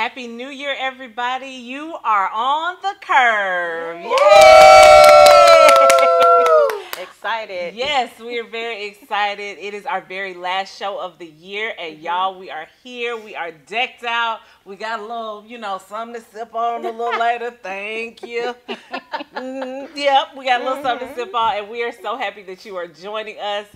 Happy New Year, everybody. You are on the curve. Yay! Excited. Yes, we are very excited. It is our very last show of the year, and y'all, we are here. We are decked out. We got a little, something to sip on a little later. Thank you. Yep, we got a little something to sip on, and we are so happy that you are joining us.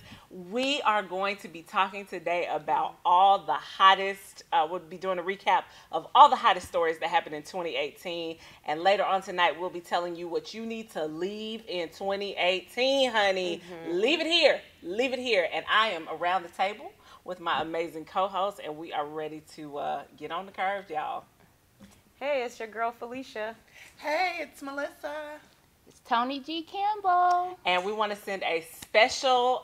We are going to be talking today about all the hottest, we'll be doing a recap of all the hottest stories that happened in 2018. And later on tonight, we'll be telling you what you need to leave in 2018, honey. Leave it here. Leave it here. And I am around the table with my amazing co-host, and we are ready to get on the curve, y'all. Hey, it's your girl Felicia. Hey, it's Melissa. It's Tony G. Campbell. And we want to send a special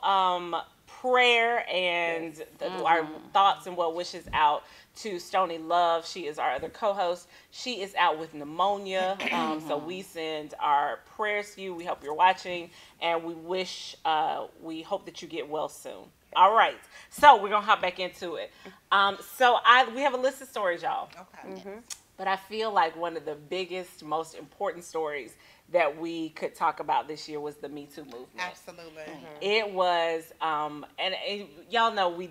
prayer and our thoughts and well wishes out to Stony Love. She is our other co-host. She is out with pneumonia. So we send our prayers to you. We hope you're watching. And we we hope that you get well soon. All right. So we're going to hop back into it. We have a list of stories, y'all. Okay. But I feel like one of the biggest, most important stories that we could talk about this year was the Me Too movement. Absolutely. It was, and y'all know we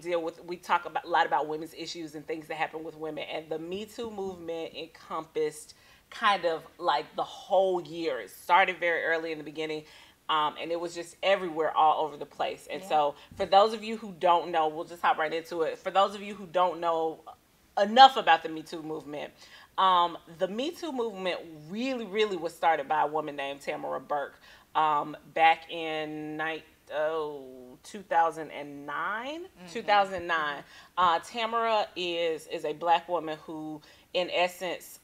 talk a lot about women's issues and things that happen with women, and the Me Too movement encompassed kind of like the whole year. It started very early in the beginning, and it was just everywhere, all over the place. And so for those of you who don't know, we'll just hop right into it. For those of you who don't know enough about the Me Too movement, the Me Too movement really, really was started by a woman named Tamara Burke back in 2009. 2009. Tamara is a black woman who, in essence,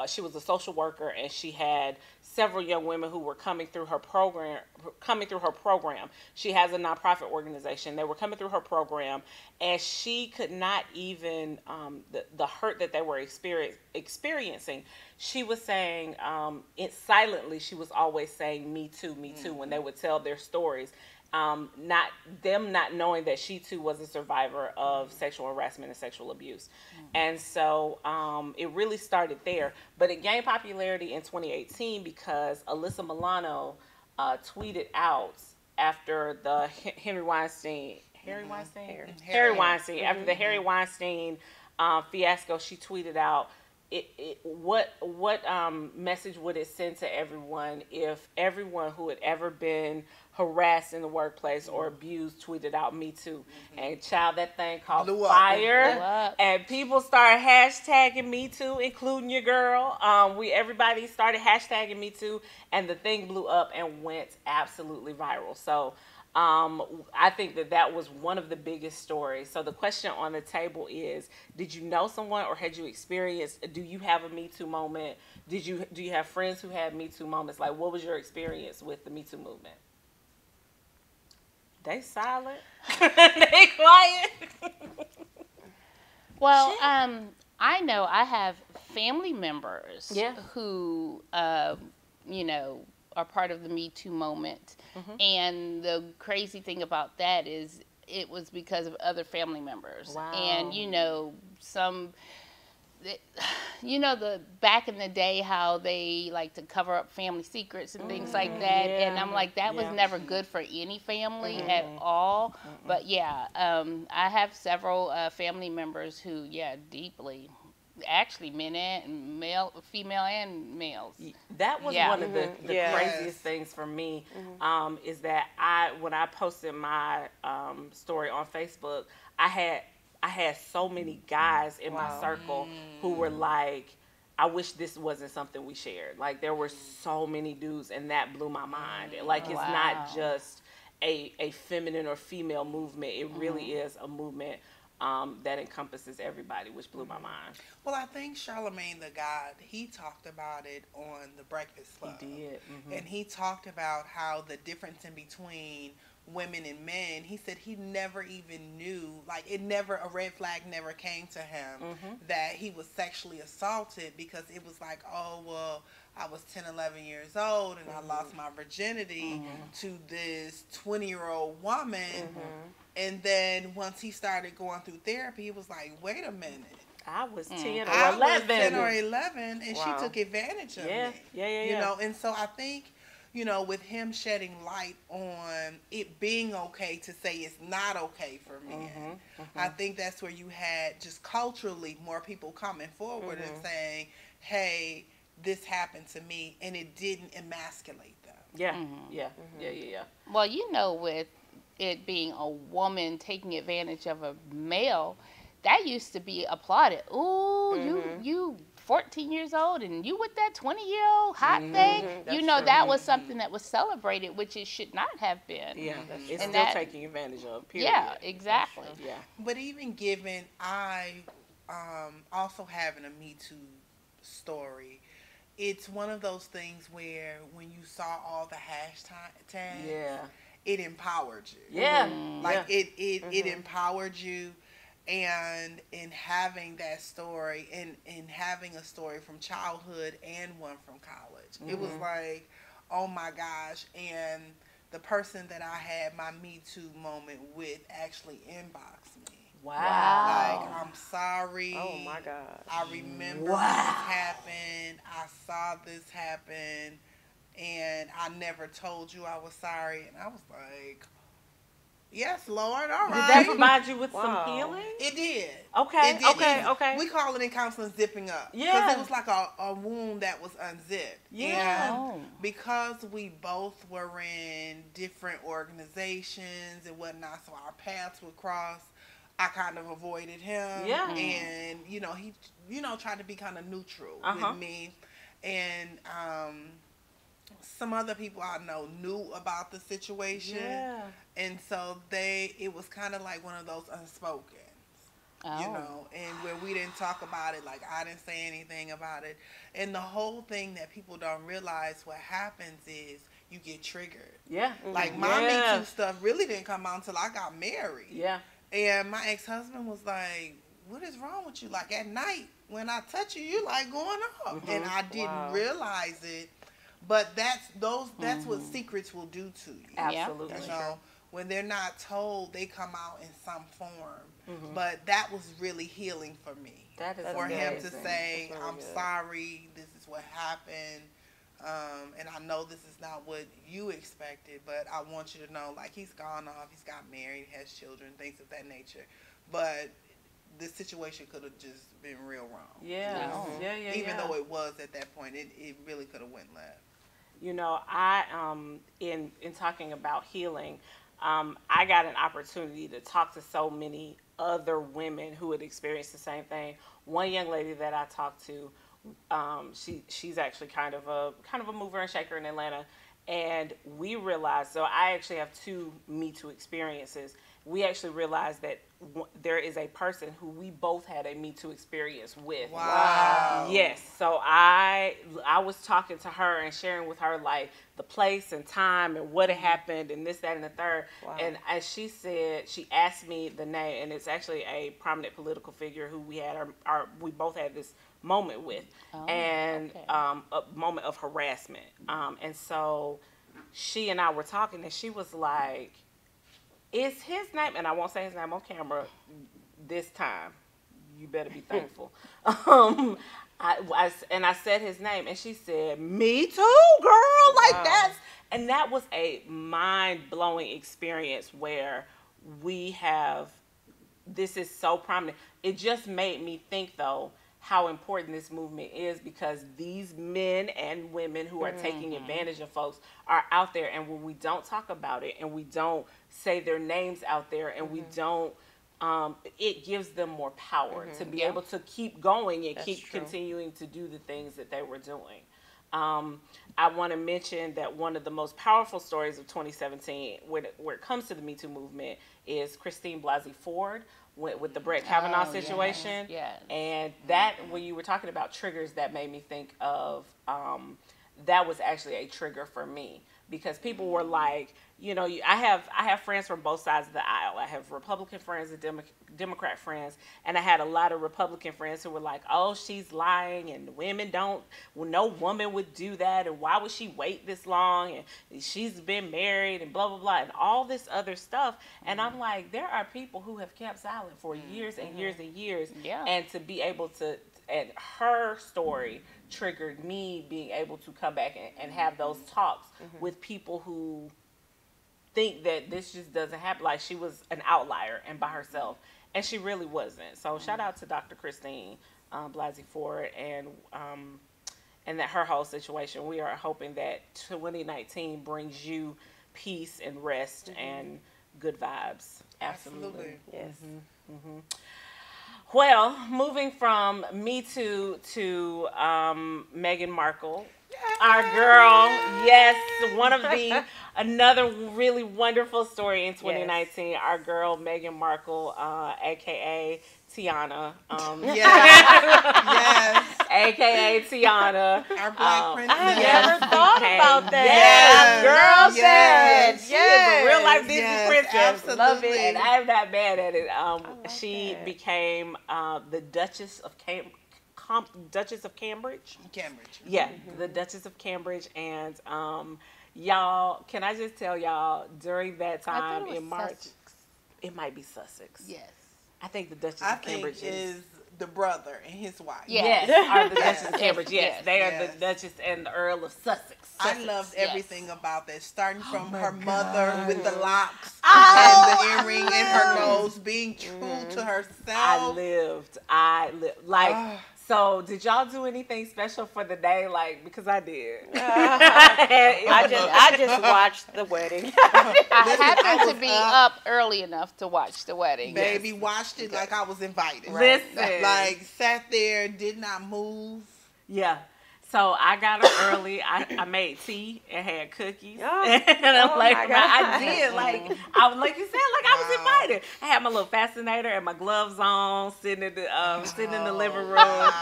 she was a social worker, and she had several young women who were coming through her program. She has a nonprofit organization. They were coming through her program, and she could not even the hurt that they were experiencing. She was saying silently. She was always saying "Me too, me too" when they would tell their stories. Not knowing that she too was a survivor of sexual harassment and sexual abuse. And so it really started there, but it gained popularity in 2018 because Alyssa Milano tweeted out after the Harry Weinstein, after the Harry Weinstein fiasco. She tweeted out, what message would it send to everyone if everyone who had ever been harassed in the workplace or abused tweeted out "Me Too"? And child, that thing caught fire, and people started hashtagging "Me Too," including your girl. Everybody started hashtagging "Me Too," and the thing blew up and went absolutely viral. So I think that was one of the biggest stories. So the question on the table is, did you know someone, or had you experienced, do you have a Me Too moment? Do you have friends who had Me Too moments? Like, what was your experience with the Me Too movement? They silent. They quiet. Well, I know I have family members who, are part of the Me Too moment. And the crazy thing about that is it was because of other family members. Wow. And, the back in the day how they like to cover up family secrets and things like that. Yeah. And I'm like, that was never good for any family at all. But I have several family members who, deeply, actually female and males. That was one of the craziest things for me, is that when I posted my story on Facebook, I had so many guys in my circle who were like, I wish this wasn't something we shared. Like, there were so many dudes, and that blew my mind. Like, it's not just a feminine or female movement. It really is a movement that encompasses everybody, which blew my mind. Well, I think Charlamagne the God, he talked about it on The Breakfast Club. He did. And he talked about how the difference in between women and men, he said he never even knew, like, a red flag never came to him that he was sexually assaulted, because it was like, oh, well, I was 10, 11 years old and I lost my virginity to this 20-year-old woman. And then once he started going through therapy, he was like, wait a minute. I was 10 or I 11. was 10 or 11, and she took advantage of me. Yeah. You know, and so I think, you know, with him shedding light on it being okay to say it's not okay for men, I think that's where you had just culturally more people coming forward and saying, hey, this happened to me, and it didn't emasculate them. Yeah. Well, you know, with it being a woman taking advantage of a male, that used to be applauded. Ooh, you 14 years old and you with that 20-year-old hot thing. You know, that was something that was celebrated, which it should not have been. Yeah, it's and still taking advantage of, period. Yeah, exactly. Yeah. But even given, I also having a Me Too story, it's one of those things where when you saw all the hashtags, it empowered you. Like it empowered you, and in having that story and having a story from childhood and one from college, it was like, oh my gosh. And the person that I had my Me Too moment with actually inboxed me. Wow. Like, I'm sorry. Oh my God. I remember this happened. I saw this happen, and I never told you I was sorry. And I was like, yes, Lord, all right. Did that provide you with some healing? It did. Okay, It did. okay. We call it in counseling zipping up. Yeah. Because it was like a wound that was unzipped. Yeah. And because we both were in different organizations and whatnot, so our paths would cross, I kind of avoided him. Yeah. And, you know, he, you know, tried to be kind of neutral with me. And some other people I know knew about the situation. Yeah. And so it was kind of like one of those unspoken. You know, and where we didn't talk about it, like I didn't say anything about it. And the whole thing that people don't realize, what happens is you get triggered. Yeah. Like my Me Too stuff really didn't come out until I got married. Yeah. And my ex-husband was like, what is wrong with you? Like at night when I touch you, you like going up. And I didn't realize it. But that's what secrets will do to you. Absolutely. You know, when they're not told, they come out in some form. But that was really healing for me. That is for amazing. him to say, really I'm good. sorry, this is what happened. And I know this is not what you expected, but I want you to know, like, he's gone off, he's got married, has children, things of that nature. But this situation could have just been real wrong. Yeah. Even though it was at that point, it really could have went left. You know, I in talking about healing, I got an opportunity to talk to so many other women who had experienced the same thing. One young lady that I talked to, she's actually kind of a mover and shaker in Atlanta, and we realized. So I actually have two Me Too experiences. We actually realized that there is a person who we both had a Me Too experience with. Wow. Yes. So I was talking to her and sharing with her like the place and time and what had happened and this, that, and the third. Wow. And as she said, she asked me the name, and it's actually a prominent political figure who we had we both had this moment with, a moment of harassment. And so she and I were talking, and she was like, is his name, and I won't say his name on camera this time, you better be thankful. I said his name, and she said, me too, girl, like that was a mind-blowing experience where this is so prominent. It just made me think, though, how important this movement is, because these men and women who are taking advantage of folks are out there, and when we don't talk about it and we don't say their names out there and we don't, it gives them more power to be able to keep going and keep continuing to do the things that they were doing. I want to mention that one of the most powerful stories of 2017 where it comes to the Me Too movement is Christine Blasey Ford with the Brett Kavanaugh situation. Yes. And that, when you were talking about triggers, that made me think of that was actually a trigger for me, because people were like, you know, I have friends from both sides of the aisle. I have Republican friends and Democrat friends, and I had a lot of Republican friends who were like, oh, she's lying, and women don't, well, no woman would do that, and why would she wait this long, and she's been married, and blah, blah, blah, and all this other stuff. And I'm like, there are people who have kept silent for years and years and years, and to be able to, and her story triggered me being able to come back and have those talks with people who think that this just doesn't happen. Like, she was an outlier and by herself, and she really wasn't. So shout out to Dr. Christine Blasey Ford and that her whole situation. We are hoping that 2019 brings you peace and rest and good vibes. Absolutely. Yes. Well, moving from Me Too to Meghan Markle, our girl, one of another really wonderful story in 2019. Our girl Meghan Markle, aka Tiana, aka Tiana, our black princess. I never thought about that. Girl, she is a real life Disney princess. Absolutely. Love it. And I'm not mad at it. She became the Duchess of Cambridge. Yeah, the Duchess of Cambridge. And y'all, can I just tell y'all, during that time in March, it might be Sussex. Yes. I think the Duchess of Cambridge is the brother and his wife. Yes, are the Duchess of Cambridge. Yes, they are the Duchess and the Earl of Sussex. I loved everything about that, starting from her mother with the locks and the earring in her nose, being true to herself. I lived like. So, did y'all do anything special for the day? Like, because I did. I just watched the wedding. I happened to be up early enough to watch the wedding. Baby, watched it like I was invited. Listen. Like, sat there, did not move. Yeah. So I got up early. I made tea and had cookies. Oh, and I'm like, my God. I did. Like, I was, like you said, like I was invited. I had my little fascinator and my gloves on, sitting in the living room,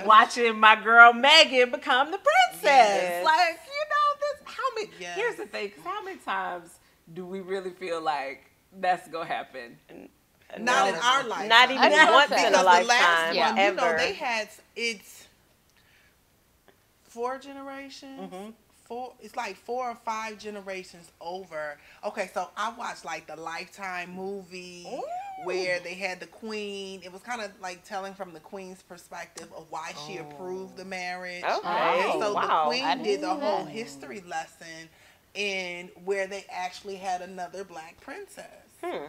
watching my girl Meghan become the princess. Yes. Like, you know, here's the thing, 'cause how many times do we really feel like that's gonna happen? Not in our lifetime. Not even once in a lifetime. The last one, ever. you know, they had, it's 4 generations. It's like 4 or 5 generations over. Okay, so I watched like the Lifetime movie where they had the Queen. It was kind of like telling from the Queen's perspective of why she approved the marriage. Okay. And so Wow. the Queen did the whole history lesson in where they actually had another black princess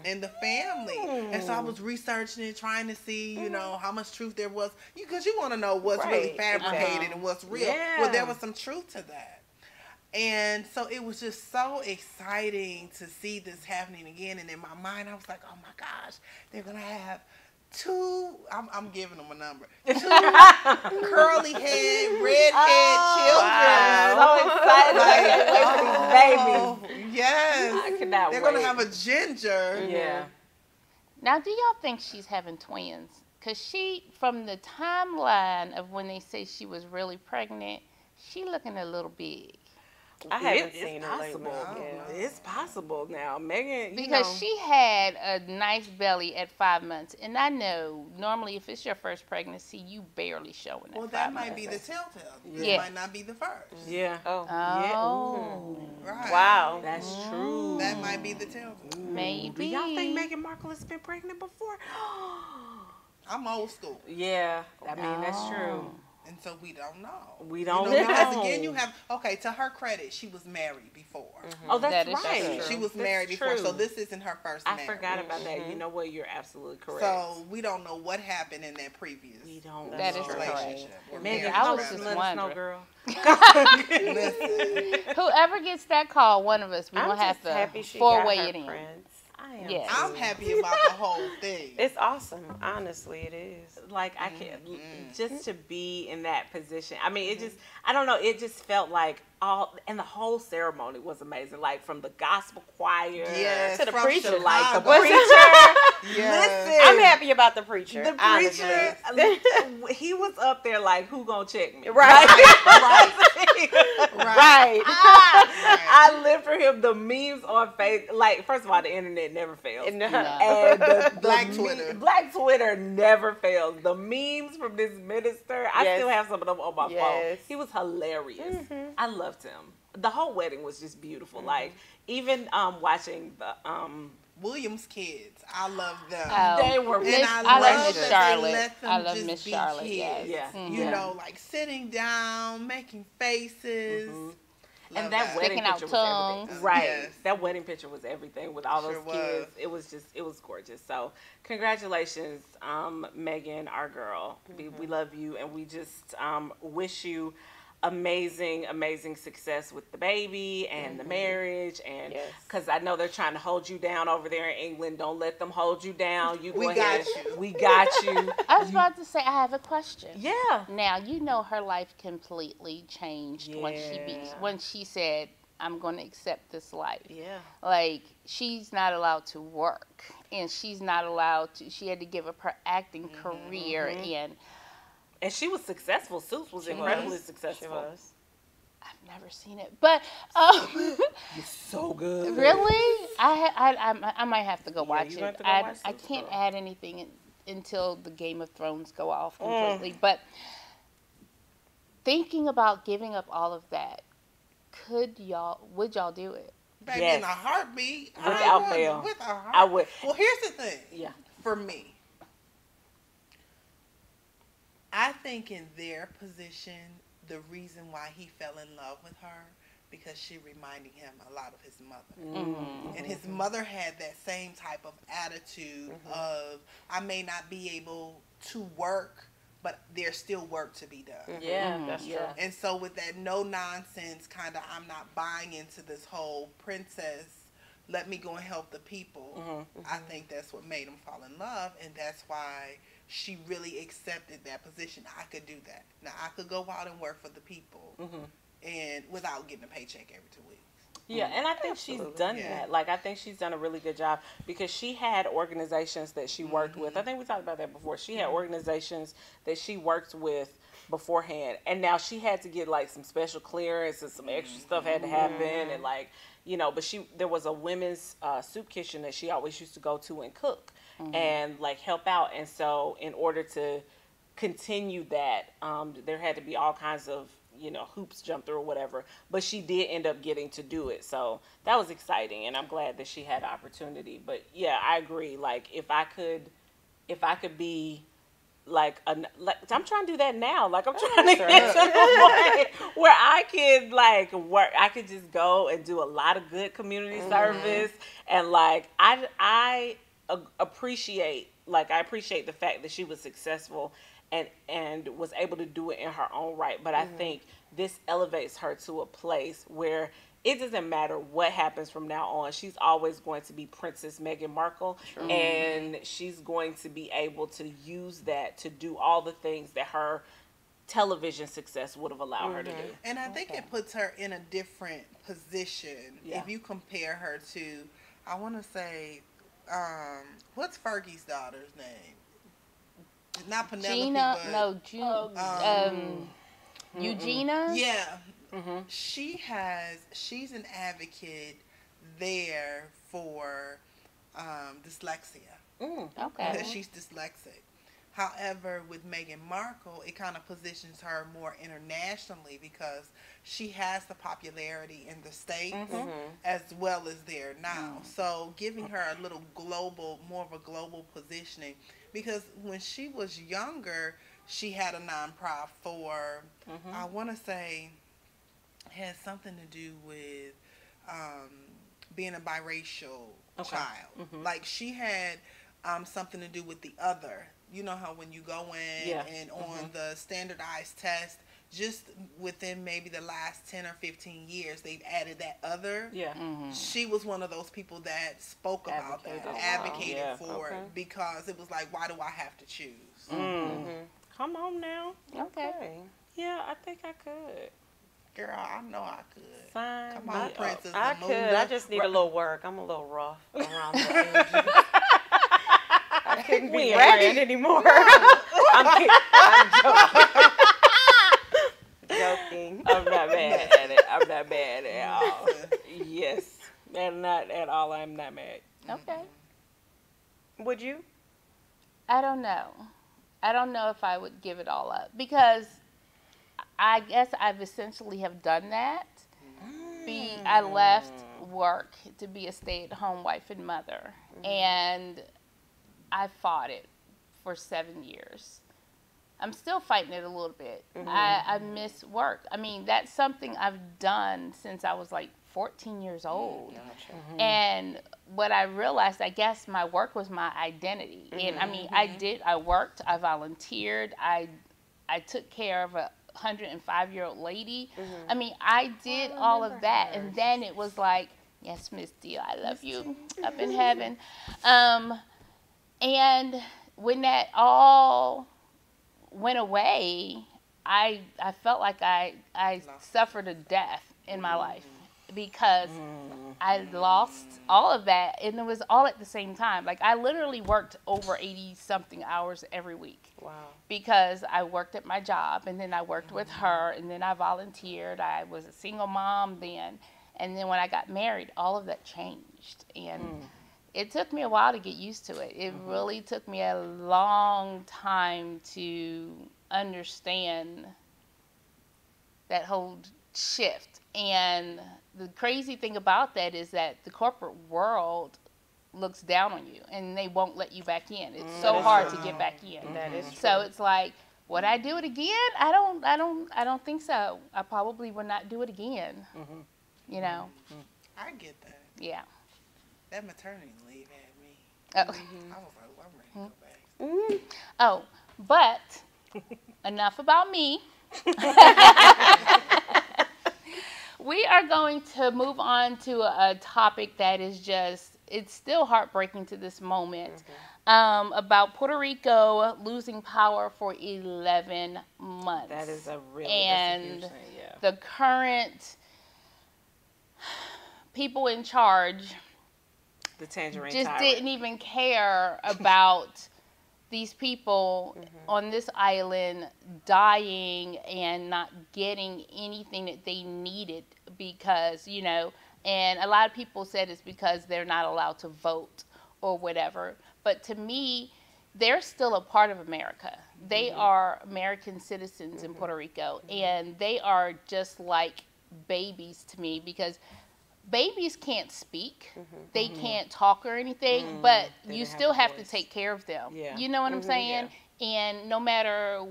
in the family. And so I was researching it, trying to see, you know, how much truth there was. Because you want to know what's really fabricated and what's real. Yeah. Well, there was some truth to that. And so it was just so exciting to see this happening again. And in my mind, I was like, oh my gosh, they're going to have 2, I'm giving them a number, 2 curly head, red head children. So excited. I can't wait for these babies. Yes. I cannot They're wait. going to have a ginger. Yeah. Now, do y'all think she's having twins? Because she, from the timeline of when they say she was really pregnant, she looking a little big. I haven't It's seen her lately. possible. Yeah. It's possible now. Meghan, Because she had a nice belly at 5 months. And I know, normally if it's your first pregnancy, you barely showing it. Well, that might be the telltale. This Yeah. might not be the first. Yeah. Oh. Oh. Right. Wow. That's true. That might be the telltale. Maybe. Do y'all think Meghan Markle has been pregnant before? I'm old school. Yeah. I mean, that's true. And so we don't know. We don't know. Because know. again, you have, okay, to her credit, she was married before. Oh, that's That is right. true. She was That's married before, true. so this isn't her first I marriage. forgot about that. You know what? You're absolutely correct. So we don't know what happened in that previous we don't. That is relationship. or Meghan, marriage, I was rather. just let us know, wondering. girl. Listen, Whoever gets that call, one of us, we're I'm going to have just happy to she four-way got her it in. prince. I am. Yes. I'm happy about the whole thing. It's awesome. Honestly, it is. Like, I can't, just to be in that position. I mean, it just, I don't know, it just felt like and the whole ceremony was amazing. Like, from the gospel choir Yes, To the from preacher, to, like, the Chicago. preacher. Yes. Listen. I'm happy about the preacher. The honestly. preacher, he was up there like, who gonna check me? Right. Right. Right. I live for him. The memes on Facebook, like, first of all, the internet never fails. No. And the Black Twitter never fails. The memes from this minister, I Yes. still have some of them on my phone. Yes. He was hilarious. I loved him. The whole wedding was just beautiful. Like, even watching the Williams kids, I love them. they were And I love Miss that Charlotte. they let them I love just Miss be Charlotte. kids. Yes. Yeah. You know, like sitting down, making faces. Love And that wedding Sticking out picture was tongues. everything. Right. Yes. That wedding picture was everything with all those Sure kids. was. It was gorgeous. So congratulations, Megan, our girl. We love you, and we just wish you amazing success with the baby and the marriage, and Yes. because I know they're trying to hold you down over there in England. Don't let them hold you down. You go We ahead. got you. We got you. I was about to say, I have a question. Yeah. Now, you know her life completely changed Yeah. when she said, I'm going to accept this life. Yeah. Like, she's not allowed to work, and she's not allowed to, she had to give up her acting career, And she was successful. Suits was incredibly successful. She was. I've never seen it, but It's so good. really, I might have to go watch you it. have to go watch I Suits, can't girl. add anything until the Game of Thrones go off completely. But thinking about giving up all of that, would y'all do it? Baby, Yes. in a heartbeat. Without I would. fail. With a heartbeat. I would. Well, here's the thing. Yeah. For me, I think in their position, the reason why he fell in love with her, because she reminded him a lot of his mother. And his mother had that same type of attitude of, I may not be able to work, but there's still work to be done. Yeah. That's true. Yeah. And so with that no nonsense kind of, I'm not buying into this whole princess, let me go and help the people. I think that's what made him fall in love, and that's why she really accepted that position. I could do that. Now I could go out and work for the people, and without getting a paycheck every 2 weeks. Yeah, and I think she's done Yeah. that. Like, I think she's done a really good job because she had organizations that she worked with. I think we talked about that before. She had organizations that she worked with beforehand, and now she had to get like some special clearance and some extra stuff had to happen, and like, you know, but there was a women's soup kitchen that she always used to go to and cook and like help out, and so in order to continue that, there had to be all kinds of, you know, hoops jumped through or whatever, but she did end up getting to do it, so that was exciting, and I'm glad that she had the opportunity. But yeah, I agree. Like, if I could be like I'm trying to do that now. Like, I'm trying to get to the point where I could like work. I could just go and do a lot of good community service, and like I appreciate the fact that she was successful and was able to do it in her own right. But I think this elevates her to a place where it doesn't matter what happens from now on. She's always going to be Princess Meghan Markle, and she's going to be able to use that to do all the things that her television success would have allowed her to do. And I think it puts her in a different position Yeah. if you compare her to, I want to say, what's Fergie's daughter's name? Not Penelope, Gina, but no, Eugenia. yeah. She's an advocate there for dyslexia. Okay. Because she's dyslexic. However, with Meghan Markle, it kind of positions her more internationally because she has the popularity in the States as well as there now. So giving her a little more of a global positioning. Because when she was younger, she had a nonprofit for, I want to say, had something to do with being a biracial child. Like, she had something to do with the other. You know how when you go in and on the standardized test, just within maybe the last 10 or 15 years, they've added that other. Yeah. She was one of those people that spoke about that, advocated for it, because it was like, why do I have to choose? Come on now. Okay. Yeah, I think I could. Girl, I know I could. Sign Come me on, up. princess. I the could. moon. I just need a little work. I'm a little rough around the edges. I couldn't We be ain't ready ready. anymore. I'm joking. Joking. I'm not mad at it. I'm not mad at all. Yes. And not at all. I'm not mad. Okay. Would you? I don't know. I don't know if I would give it all up because I guess I've essentially have done that. I left work to be a stay-at-home wife and mother, and I fought it for 7 years. I'm still fighting it a little bit. I miss work. I mean, that's something I've done since I was like 14 years old. Gotcha. And what I realized, I guess my work was my identity. And I mean, I worked, I volunteered, I took care of a 105-year-old lady. I mean, I did all of that. her. And then it was like, yes, Miss Deal, I love you up in heaven. And when that all went away, I felt like I suffered a death in my life because I lost all of that, and it was all at the same time. Like, I literally worked over 80-something hours every week. Wow. Because I worked at my job, and then I worked with her, and then I volunteered. I was a single mom then. And then when I got married, all of that changed. And it took me a while to get used to it. It really took me a long time to understand that whole shift. And the crazy thing about that is that the corporate world looks down on you, and they won't let you back in. It's so hard to get back in. That is true. So it's like, would I do it again? I don't think so. I probably would not do it again. You know? I get that. Yeah. That maternity leave had me. Oh. I was like, well, I'm ready to go back. Oh, but enough about me. We are going to move on to a topic that is just, it's still heartbreaking to this moment, about Puerto Rico losing power for 11 months. That is a really and that's a huge thing, yeah. the current people in charge The tangerine just tyrant. didn't even care about these people on this island dying and not getting anything that they needed because, you know, and a lot of people said it's because they're not allowed to vote or whatever. But to me, they're still a part of America. They are American citizens in Puerto Rico, and they are just like babies to me because babies can't speak, they can't talk or anything, but They you don't have still a have to voice. take care of them. Yeah. You know what I'm saying? And no matter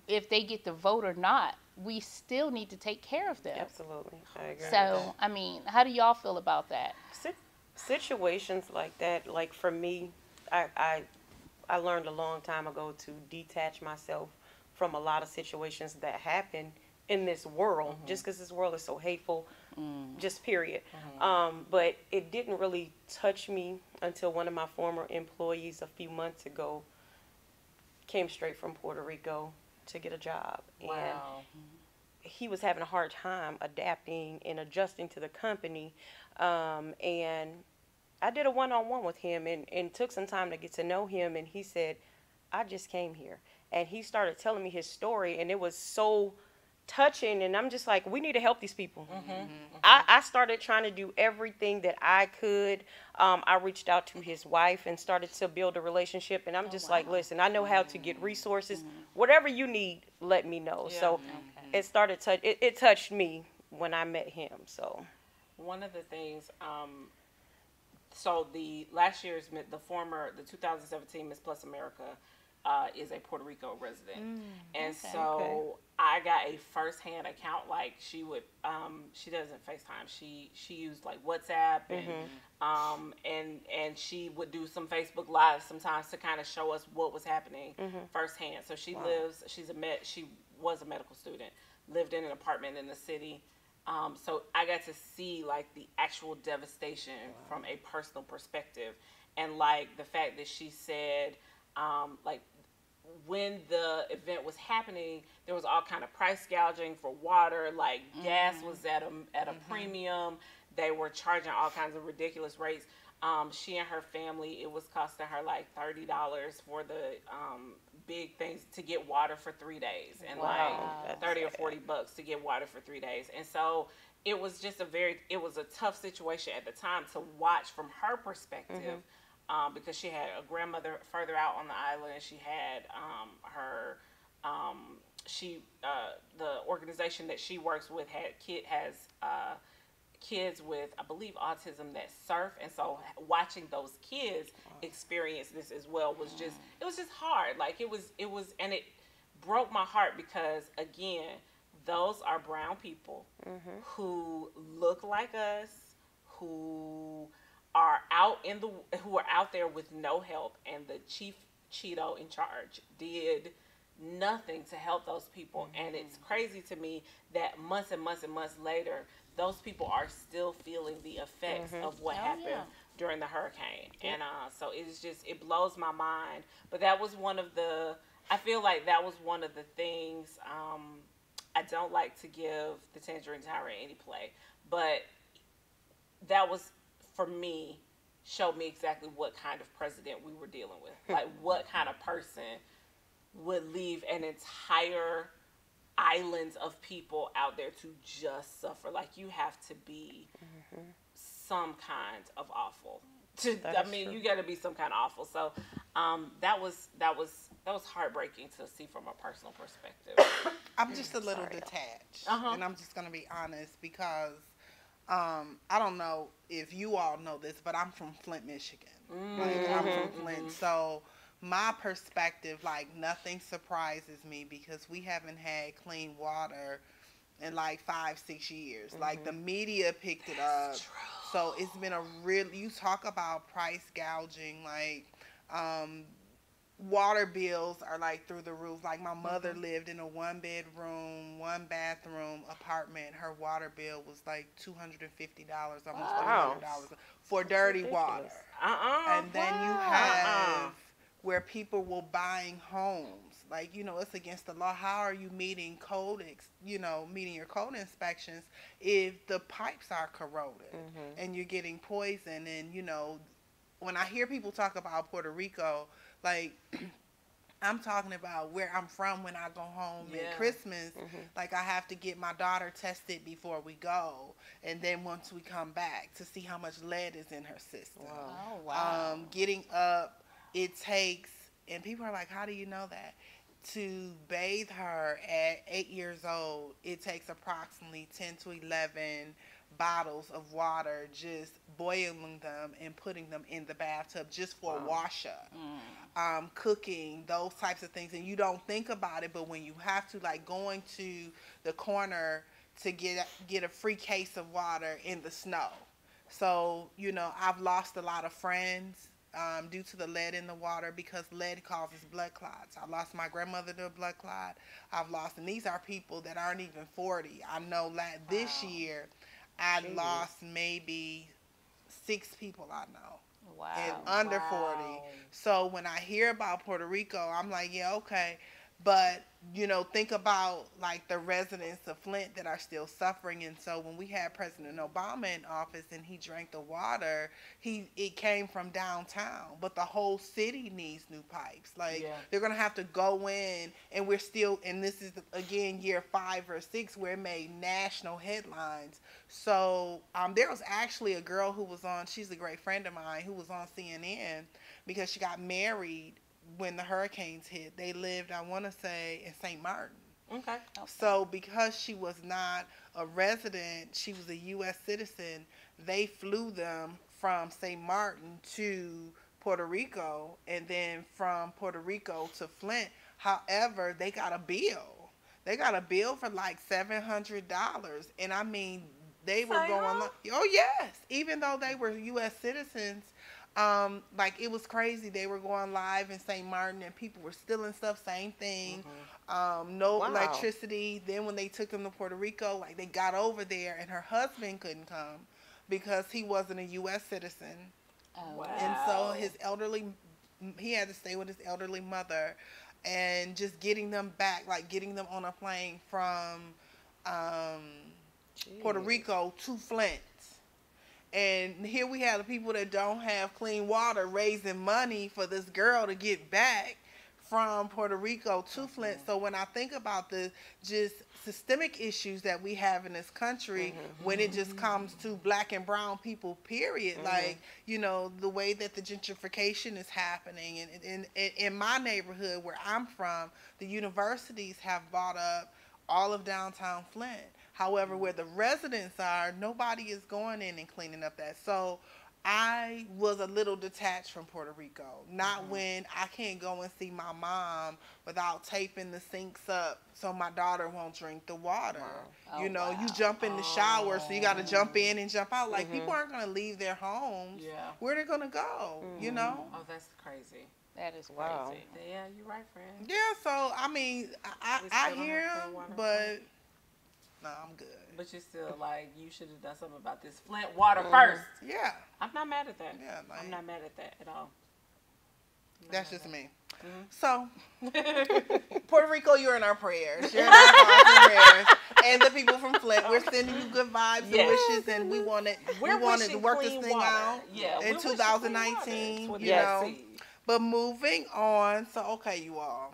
if they get to vote or not, we still need to take care of them. Absolutely. I agree. So, I mean, how do y'all feel about that? Situations like that, like for me, I learned a long time ago to detach myself from a lot of situations that happen in this world, just because this world is so hateful, just period. But it didn't really touch me until one of my former employees a few months ago came straight from Puerto Rico to get a job. Wow. And he was having a hard time adapting and adjusting to the company. And I did a one-on-one with him and took some time to get to know him. And he said, I just came here. And he started telling me his story, and it was so touching, and I'm just like, we need to help these people. I started trying to do everything that I could. I reached out to his wife and started to build a relationship, and I'm just like, listen, I know how to get resources. Whatever you need, let me know. Yeah. So it started it touched me when I met him. So One of the things, so the last year's, the 2017 Miss Plus America is a Puerto Rico resident. And so I got a first-hand account. Like, she would, she doesn't FaceTime. She used like WhatsApp and she would do some Facebook Lives sometimes to kind of show us what was happening firsthand. So she she was a medical student, lived in an apartment in the city. So I got to see like the actual devastation from a personal perspective, and like the fact that she said, like, when the event was happening, there was all kind of price gouging for water. Like gas was at a premium. They were charging all kinds of ridiculous rates. She and her family, it was costing her like $30 for the big things to get water for 3 days, and like 30 or $40 to get water for 3 days. And so it was just it was a tough situation at the time to watch from her perspective, because she had a grandmother further out on the island. She had the organization that she works with has kids with, I believe, autism that surf, and so watching those kids experience this as well was just, it was just hard. Like it was, and it broke my heart because again, those are brown people who look like us, who are who are out there with no help, and the chief Cheeto in charge did nothing to help those people. And it's crazy to me that months and months and months later, those people are still feeling the effects of what happened during the hurricane. And so it's just, it blows my mind. But that was I feel like that was one of the things, I don't like to give the Tangerine Tyrant any play, but that was, for me, showed me exactly what kind of president we were dealing with. Like what kind of person would leave an entire islands of people out there to just suffer. Like you have to be some kind of awful. You got to be some kind of awful. So that was heartbreaking to see from a personal perspective. I'm just a little detached, and I'm just gonna be honest because I don't know if you all know this, but I'm from Flint, Michigan. Like, I'm from Flint, so my perspective, like, nothing surprises me because we haven't had clean water in like 5-6 years. Like the media picked it up. So it's been you talk about price gouging, like water bills are like through the roof. Like my mother lived in a 1-bedroom, 1-bathroom apartment. Her water bill was like $250, almost $300 for dirty water. And then you have where people were buying homes. Like, it's against the law. How are you meeting meeting your code inspections if the pipes are corroded and you're getting poison? And, when I hear people talk about Puerto Rico, like, I'm talking about where I'm from when I go home at Christmas. Like, I have to get my daughter tested before we go. And then once we come back to see how much lead is in her system. Wow. Getting up, it takes, and people are like, how do you know that? To bathe her at 8 years old, it takes approximately 10 to 11 bottles of water, just boiling them and putting them in the bathtub just for a wash up. Cooking, those types of things. And you don't think about it, but when you have to, like going to the corner to get a free case of water in the snow. So, I've lost a lot of friends due to the lead in the water because lead causes blood clots. I lost my grandmother to a blood clot. I've lost, and these are people that aren't even 40. I know this year I lost maybe 6 people I know. And under 40. So when I hear about Puerto Rico, I'm like, yeah, okay. But, think about, like, the residents of Flint that are still suffering. And so when we had President Obama in office and he drank the water, it came from downtown. But the whole city needs new pipes. Like, they're going to have to go in, and we're still, and this is, again, year 5 or 6, where it made national headlines. So there was actually a girl who was on, she's a great friend of mine, who was on CNN because she got married when the hurricanes hit. They lived, I want to say, in St. Martin. Okay. So because she was not a resident, she was a U.S. citizen, they flew them from St. Martin to Puerto Rico and then from Puerto Rico to Flint. However, they got a bill. They got a bill for like $700. And I mean, they were going, oh yes, even though they were U.S. citizens, like, it was crazy. They were going live in St. Martin and people were stealing stuff. Same thing. No electricity. Then when they took them to Puerto Rico, like, they got over there and her husband couldn't come because he wasn't a U.S. citizen. And so he had to stay with his elderly mother, and just getting them back, like getting them on a plane from Puerto Rico to Flint. And here we have the people that don't have clean water raising money for this girl to get back from Puerto Rico to Flint. So when I think about the just systemic issues that we have in this country, when it just comes to black and brown people, period, like, you know, the way that the gentrification is happening. And in my neighborhood where I'm from, the universities have bought up all of downtown Flint. However, where the residents are, nobody is going in and cleaning up that. So I was a little detached from Puerto Rico. Not when I can't go and see my mom without taping the sinks up so my daughter won't drink the water. Wow. You know, you jump in the shower, so you got to jump in and jump out. Like, people aren't going to leave their homes. Where they're going to go, you know? Oh, that's crazy. That is Wow. crazy. Yeah, you're right, friend. Yeah, so, I mean, I hear him, but no, I'm good. But you're still like, you should have done something about this Flint water first. Yeah. I'm not mad at that. Yeah, like, I'm not mad at that at all. That's just me. So, Puerto Rico, you're in our prayers. You're in our thoughts and prayers. And the people from Flint, we're sending you good vibes and wishes, and we wanted to work this thing out in 2019. You know. But moving on, so okay, you all,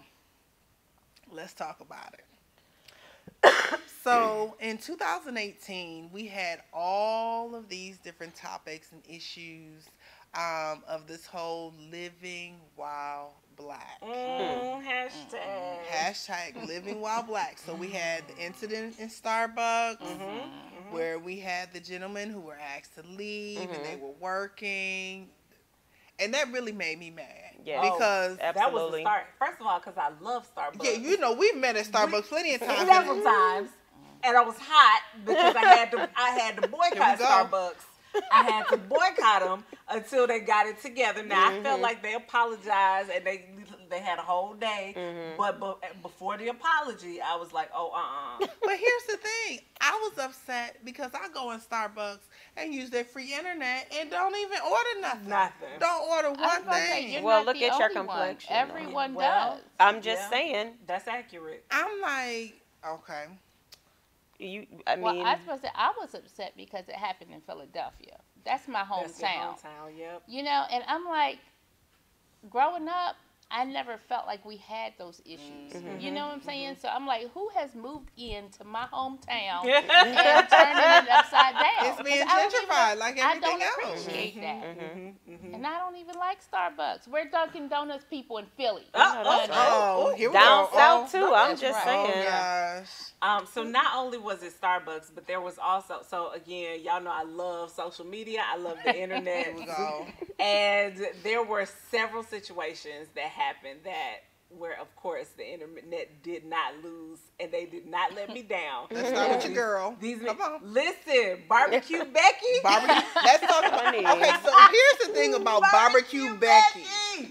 let's talk about it. So in 2018, we had all of these different topics and issues of this whole living while black. Hashtag living while black. So we had the incident in Starbucks where we had the gentlemen who were asked to leave and they were working. And that really made me mad. Yeah, because that was the start. First of all, because I love Starbucks. Yeah, you know, we've met at Starbucks plenty of times. Several times. And I was hot because I had to boycott Starbucks. I had to boycott them until they got it together. Now, I felt like they apologized and they had a whole day. But before the apology, I was like, But here's the thing. I was upset because I go in Starbucks and use their free internet and don't even order nothing. Don't order one thing. Well, look at your complexion. Everyone does. I'm just saying. That's accurate. I'm like, okay. I mean, well, I was supposed to say, I was upset because it happened in Philadelphia. That's my hometown. That's your hometown, yep. You know, and I'm like, growing up, I never felt like we had those issues. You know what I'm saying? So I'm like, who has moved into my hometown and turning it upside down? It's being gentrified like everything else. I don't appreciate that. And I don't even like Starbucks. We're Dunkin' Donuts people in Philly. Here we down go. south too. I'm just right. saying. Oh, gosh. So not only was it Starbucks, but there was also, so again, y'all know I love social media. I love the internet. Here we go. And there were several situations that happened where, of course, the internet did not lose, and they did not let me down. Let's start with your girl. Come on. Listen, Barbecue Becky. Let's talk about it. Okay, so here's the thing about Barbecue Becky.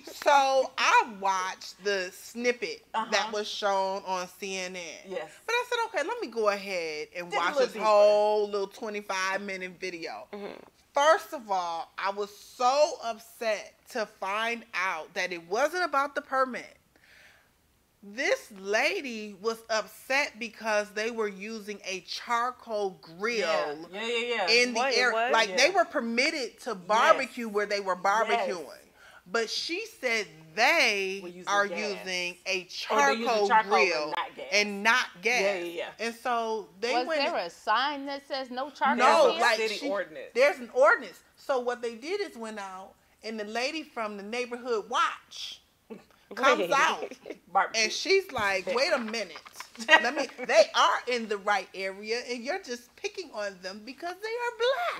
So I watched the snippet that was shown on CNN. Yes. But I said, okay, let me go ahead and watch this whole little 25-minute video. First of all, I was so upset to find out that it wasn't about the permit. This lady was upset because they were using a charcoal grill in the area. Like, they were permitted to barbecue where they were barbecuing. But she said they are using a charcoal grill and not gas. And so they went. Was there a sign that says no charcoal? No, like city ordinance. There's an ordinance. So what they did is went out, and the lady from the neighborhood watch comes out, and she's like, "Wait a minute, they are in the right area, and you're just picking on them because they are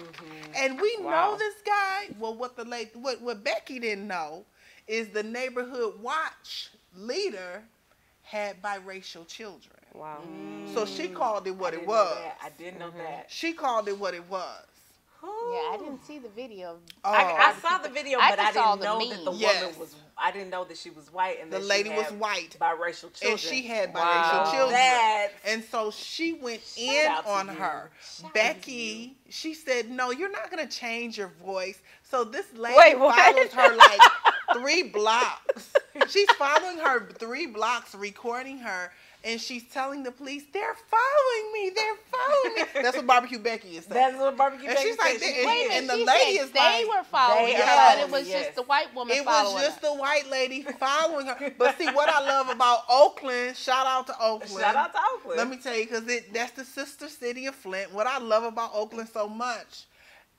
black." And we know this guy. Well, what Becky didn't know is the neighborhood watch leader had biracial children. Wow. So she called it what it was. I didn't know that. She called it what it was. Yeah, I didn't see the video. I saw the video, but I didn't know that the woman was. I didn't know that she was white, and the lady was white, biracial children, and she had biracial children. And so she went in on her. Becky, she said, "No, you're not gonna change your voice." So this lady follows her like 3 blocks. She's following her 3 blocks, recording her. and she's telling the police, they're following me. That's what Barbecue Becky is saying. That's what Barbecue And Becky she's like, said. and, Wait a minute, and the she lady said is they like, were following they her, are, but it was yes. just the white woman it following was just her. the white lady following her. But see, what I love about Oakland, shout out to Oakland. Shout out to Oakland. Let me tell you, because that's the sister city of Flint. What I love about Oakland so much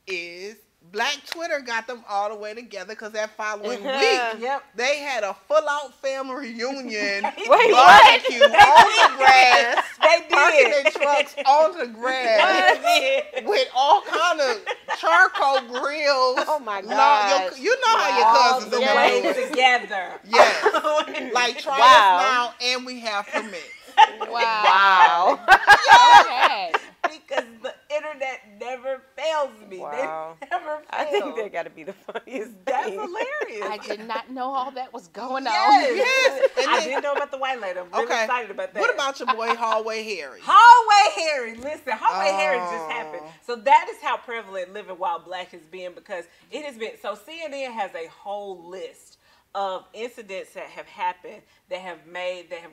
is Black Twitter got them all the way together, because that following week, Yep. they had a full-out family reunion Wait, barbecue on the grass, They parking did. their trucks on the grass They did. with all kind of charcoal grills. Oh my Long- God. you know how your All cousins the are way gonna do it. together. Yes. Like, try Wow. us now, and we have permits. Wow. Okay. Because the internet never fails me. Wow. They never fail. I think that got to be the funniest That's thing. hilarious. I did not know all that was going on. Yes. And I then- didn't know about the white lady. I'm really Okay. excited about that. What about your boy Hallway Harry? Hallway Harry? Listen, Hallway Harry just Oh. happened. So that is how prevalent living while black has been, because it has been. So CNN has a whole list of incidents that have happened that have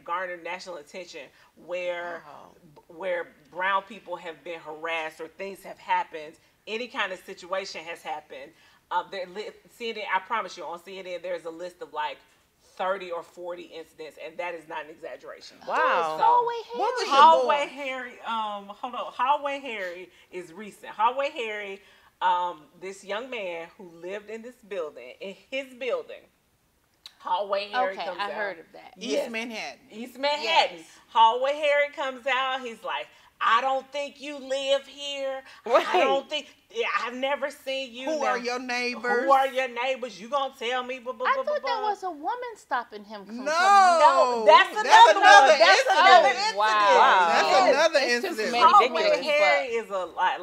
garnered national attention, where brown people have been harassed or things have happened. Any kind of situation has happened. CNN, I promise you, on CNN there's a list of like 30 or 40 incidents, and that is not an exaggeration. Wow. Hallway What was Harry. your Hallway boy? Harry, hold on. Hallway Harry is recent. Hallway Harry, this young man who lived in this building, Hallway Harry Okay, comes I out. heard of that. East Yes. Manhattan. East Manhattan. Yes. Hallway Harry comes out. He's like, I don't think you live here. Wait. I don't think. I've never seen you. Who Now, are your neighbors? Who are your neighbors? You gonna tell me? Blah, blah, I blah, thought blah, that blah. was a woman stopping him from No. No, that's That's another another one. That's incident. another Oh, incident. wow. That's Yes. another It's too incident. many Hallway ridiculous. Harry is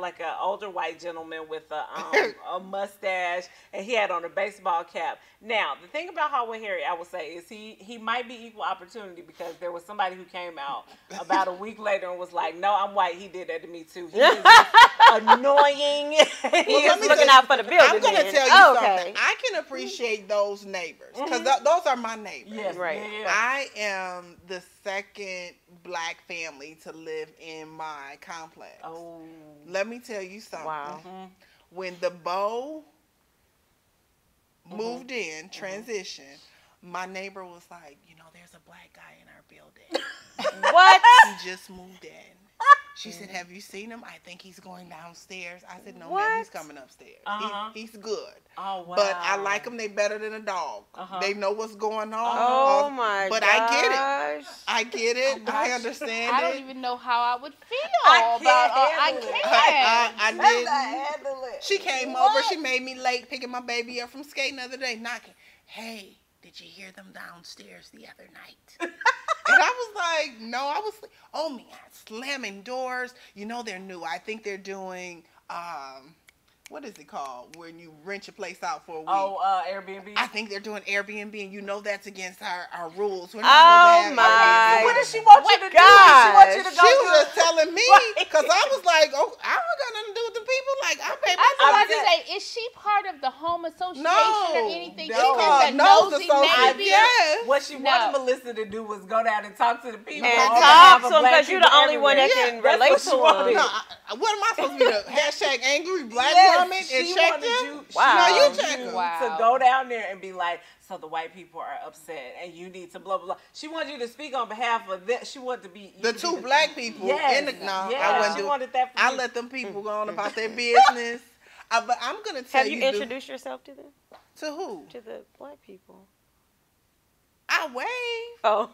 like an older white gentleman with a mustache, and he had on a baseball cap. Now, the thing about Hallway Harry, I will say, is he might be equal opportunity, because there was somebody who came out about a week later and was like, "No, I'm white. He did that to me too. He is just annoying." He let was me looking tell- out for the building. I'm going to then. tell you Oh, something. okay. I can appreciate those neighbors, because those are my neighbors. Yes, Right. yeah. I am the second black family to live in my complex. Oh. Let me tell you something. Wow. When the beau moved in, transitioned, my neighbor was like, there's a black guy in our building. What? He just moved in. She said, have you seen him? I think he's going downstairs. I said, no, What? ma'am, he's coming upstairs. Uh-huh. He's good. Oh wow. But I like them. They better than a dog. Uh-huh. They know what's going on. Oh my But gosh. I get it. I get it. Oh, I gosh. understand I don't it. even know how I would feel I about can't I handle it. can't. I Let's did. not handle it. She came What? over. She made me late picking my baby up from skating the other day, knocking. Hey, did you hear them downstairs the other night? And I was like, no, I was, oh man, slamming doors. They're new. I think they're doing, what is it called? When you rent your place out for a week. Oh, Airbnb. I think they're doing Airbnb, and that's against our rules. We're Oh, not supposed to have my. Airbnb. What does she want you to do? gosh. She wants you to go She was do just telling me, Right. because I was like, oh, I don't got nothing to do with the people. Like, I pay my I was about to I'm say, is she part of the home association No. or anything? It's She called just a Nose nosy Association. neighbor? Yes. What she No. wanted Melissa to do was go down and talk to the people. And on talk behalf to of them, black because you're the people only one that everywhere. can That's relate what to she wanted. them. No, what am I supposed to be the hashtag angry black Yes, woman and she check wanted them? you- Wow. No, you check them. Wow. To go down there and be like, so the white people are upset and you need to blah blah blah. She wanted you to speak on behalf of them. She wanted to be The two black people Yes, in the no, yes, I wouldn't she do. wanted that for I you. let them people go on about their business. But I'm gonna tell Have you you introduced yourself to them? to who? To the black people? I wave. Oh.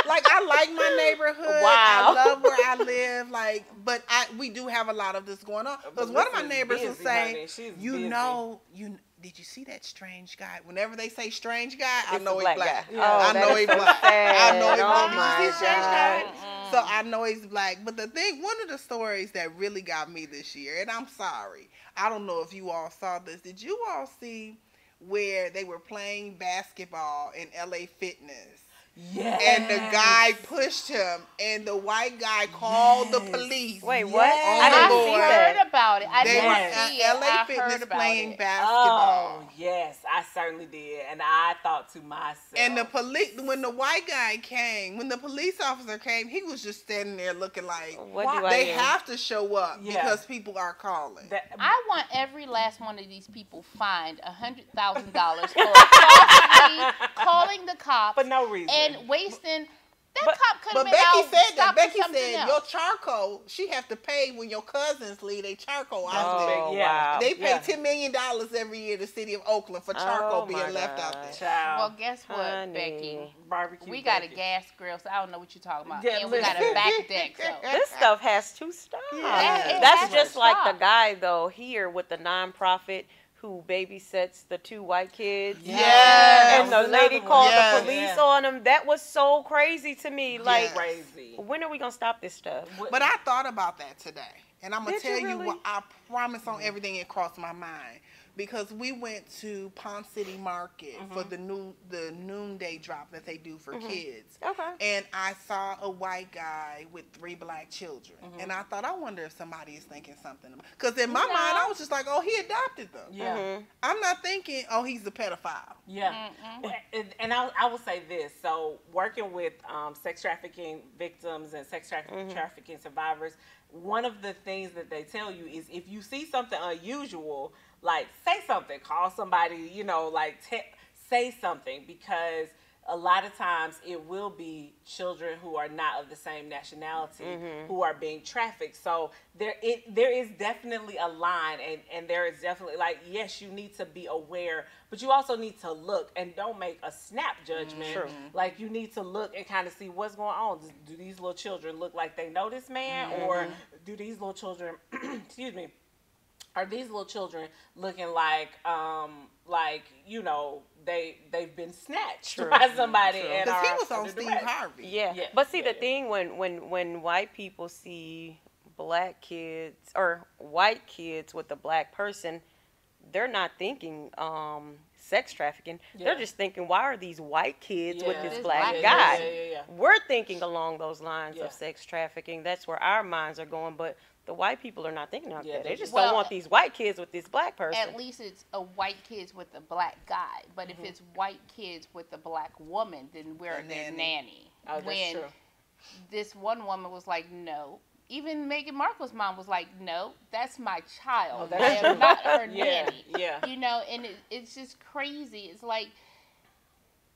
Like I like my neighborhood. Wow. I love where I live. But we do have a lot of this going on. Because one of my Melissa's neighbors was busy, saying, honey. She's busy. did you see that strange guy? Whenever they say strange guy, I It's know a he's black black. guy. Yeah. Oh, I that know is he's so black. sad. I know he's Oh black. Did my you see strange guy? God. So I know he's black. But the thing, one of the stories that really got me this year, and I'm sorry, I don't know if you all saw this. Did you all see where they were playing basketball in LA Fitness? Yes. And the guy pushed him, and the white guy called the police. Wait, what? Yes. I didn't Oh, see Lord. that. heard about it. I They didn't were Yes. at see it. LA I Fitness heard about playing it. basketball. Oh, yes, I certainly did. And I thought to myself. And the police, when the white guy came, when the police officer came, he was just standing there looking like, What do I they hear? have to show up Yeah. because people are calling. I want every last one of these people fined $100,000 for falsely calling the cops for no reason. and wasting. That But- cop could But have been Becky out said that. stopping Becky something said else. your charcoal, she have to pay when your cousins leave their charcoal out That's there. big, yeah. wow. They pay Yeah. $10 million every year to the city of Oakland for charcoal Oh, being my left out God. there. Child. Well, guess what, Honey. Becky? Barbecue. We got a bacon. gas grill, so I don't know what you're talking about. Yeah, And we got a listen. back deck, so. This stuff has to stop. Yeah. That's has just to like stop. the guy though here with the nonprofit who babysits the 2 white kids. Yes. And That the was lady another called one. Yes. the police Yeah. on him. That was so crazy to me. Like, Yes. Crazy. when are we gonna stop this stuff? But I thought about that today. And I'm going to Did you tell you really? what I promise on everything it crossed my mind. Because we went to Palm City Market for the noonday drop that they do for kids. Okay. And I saw a white guy with 3 black children. And I thought, I wonder if somebody is thinking something. Because in my mind, I was just like, oh, he adopted them. Yeah. I'm not thinking, oh, he's a pedophile. Yeah. And I will say this. So, working with sex trafficking victims and sex trafficking survivors, one of the things that they tell you is if you see something unusual, like say something, call somebody, say something, because a lot of times it will be children who are not of the same nationality who are being trafficked. So there is definitely a line, and there is definitely, like, yes, you need to be aware, but you also need to look and don't make a snap judgment. True. Like, you need to look and kind of see what's going on. Do these little children look like they know this man, or do these little children, excuse me, are these little children looking like they've been snatched by somebody? And Because he are was on under Steve duress. Harvey. Yeah. Yeah. But see, Yeah, the thing when white people see black kids or white kids with a black person, they're not thinking sex trafficking. They're just thinking, why are these white kids with this This black black guy? Yeah. We're thinking along those lines Yeah. of sex trafficking. That's where our minds are going. But the white people are not thinking like Yeah, that. they They just Well, don't want these white kids with this black person. At least it's a white kids with a black guy. But if it's white kids with a black woman, then we're A their nanny. nanny. Oh, that's when true. this one woman was like, no. Even Meghan Markle's mom was like, no, that's my child. Oh, that's I am true. not her Yeah, nanny. yeah. You know, and it's just crazy. It's like,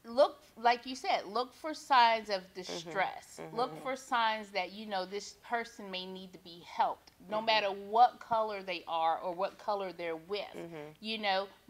look, like you said, look for signs of distress. Look for signs that, this person may need to be helped, no matter what color they are or what color they're with,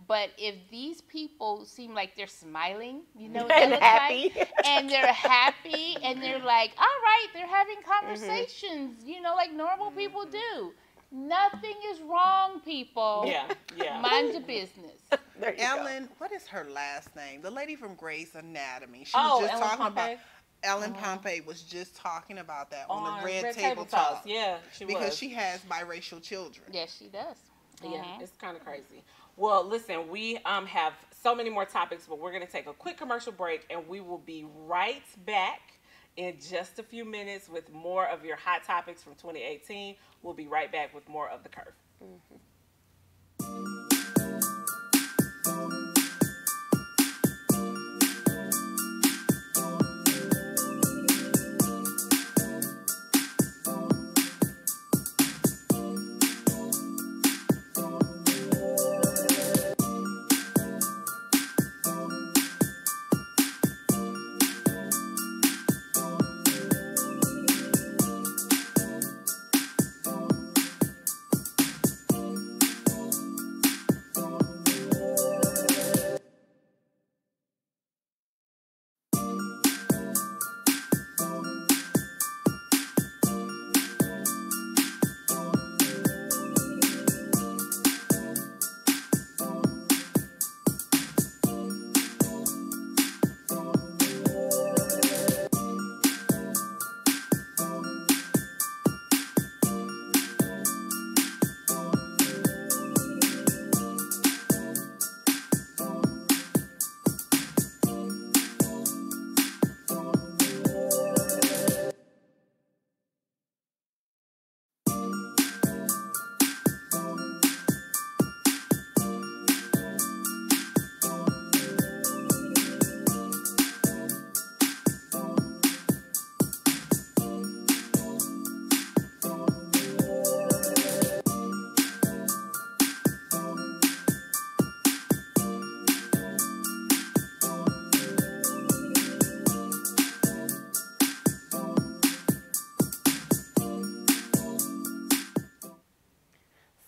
But if these people seem like they're smiling, what that And looks happy. like? And they're happy, and they're like, all right, they're having conversations, like normal people do. Nothing is wrong, people. Yeah. Mind your business. There you go. Ellen, what is her last name? The lady from Grey's Anatomy. She Oh, was just Ellen talking Pompey? about Ellen Pompey was just talking about that on the Red Table Table Talk. Yeah, she Because was. she has biracial children. Yes, she does. Yeah, it's kind of crazy. Well, listen, we have so many more topics, but we're going to take a quick commercial break, and we will be right back in just a few minutes with more of your hot topics from 2018. We'll be right back with more of The Curve.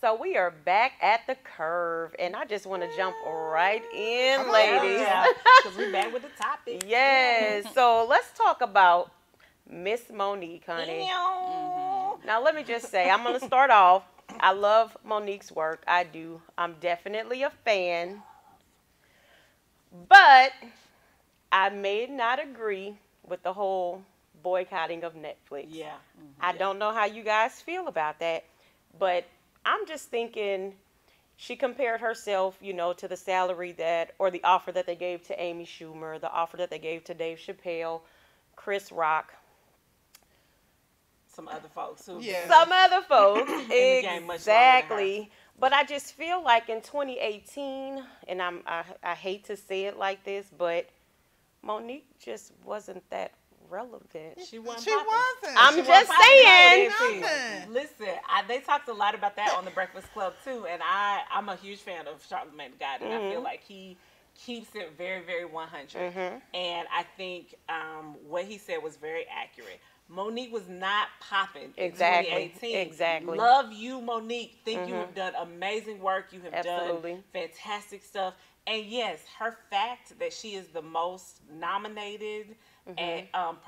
So we are back at the Kurve, and I just want to jump right in, ladies. Yeah, because we're back with the topic. Yes. So let's talk about Miss Monique, honey. Now let me just say, I'm going to start off. I love Monique's work. I do. I'm definitely a fan. But I may not agree with the whole boycotting of Netflix. Yeah. I don't know how you guys feel about that, but I'm just thinking she compared herself, you know, to the salary that, or the offer that they gave to Amy Schumer, the offer that they gave to Dave Chappelle, Chris Rock. Some other folks who. Yeah. Some other folks. the game much longer than Exactly. But I just feel like in 2018, and I hate to say it like this, but Monique just wasn't that relevant. She wasn't. She wasn't. I'm She just wasn't saying. popping. Nothing. Listen, they talked a lot about that on the Breakfast Club too, and I'm a huge fan of Charlamagne the God, and I feel like he keeps it very, very 100. And I think what he said was very accurate. Monique was not popping in Exactly. 2018. Exactly. Love you, Monique. Think you have done amazing work. You have Absolutely. done fantastic stuff. And yes, her fact that she is the most nominated and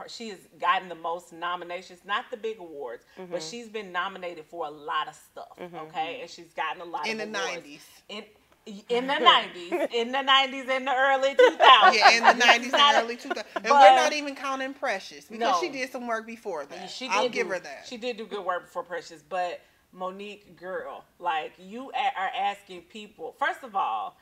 she has gotten the most nominations, not the big awards, but she's been nominated for a lot of stuff. Okay, and she's gotten a lot In of the awards. 90s. In the 90s, in the 90s, and the early 2000s. Yeah, in the 90s and early 2000s. And we're not even counting Precious because she did some work before that. I'll give her that. She did do good work before Precious, but Monique, girl, like you are asking people. First of all,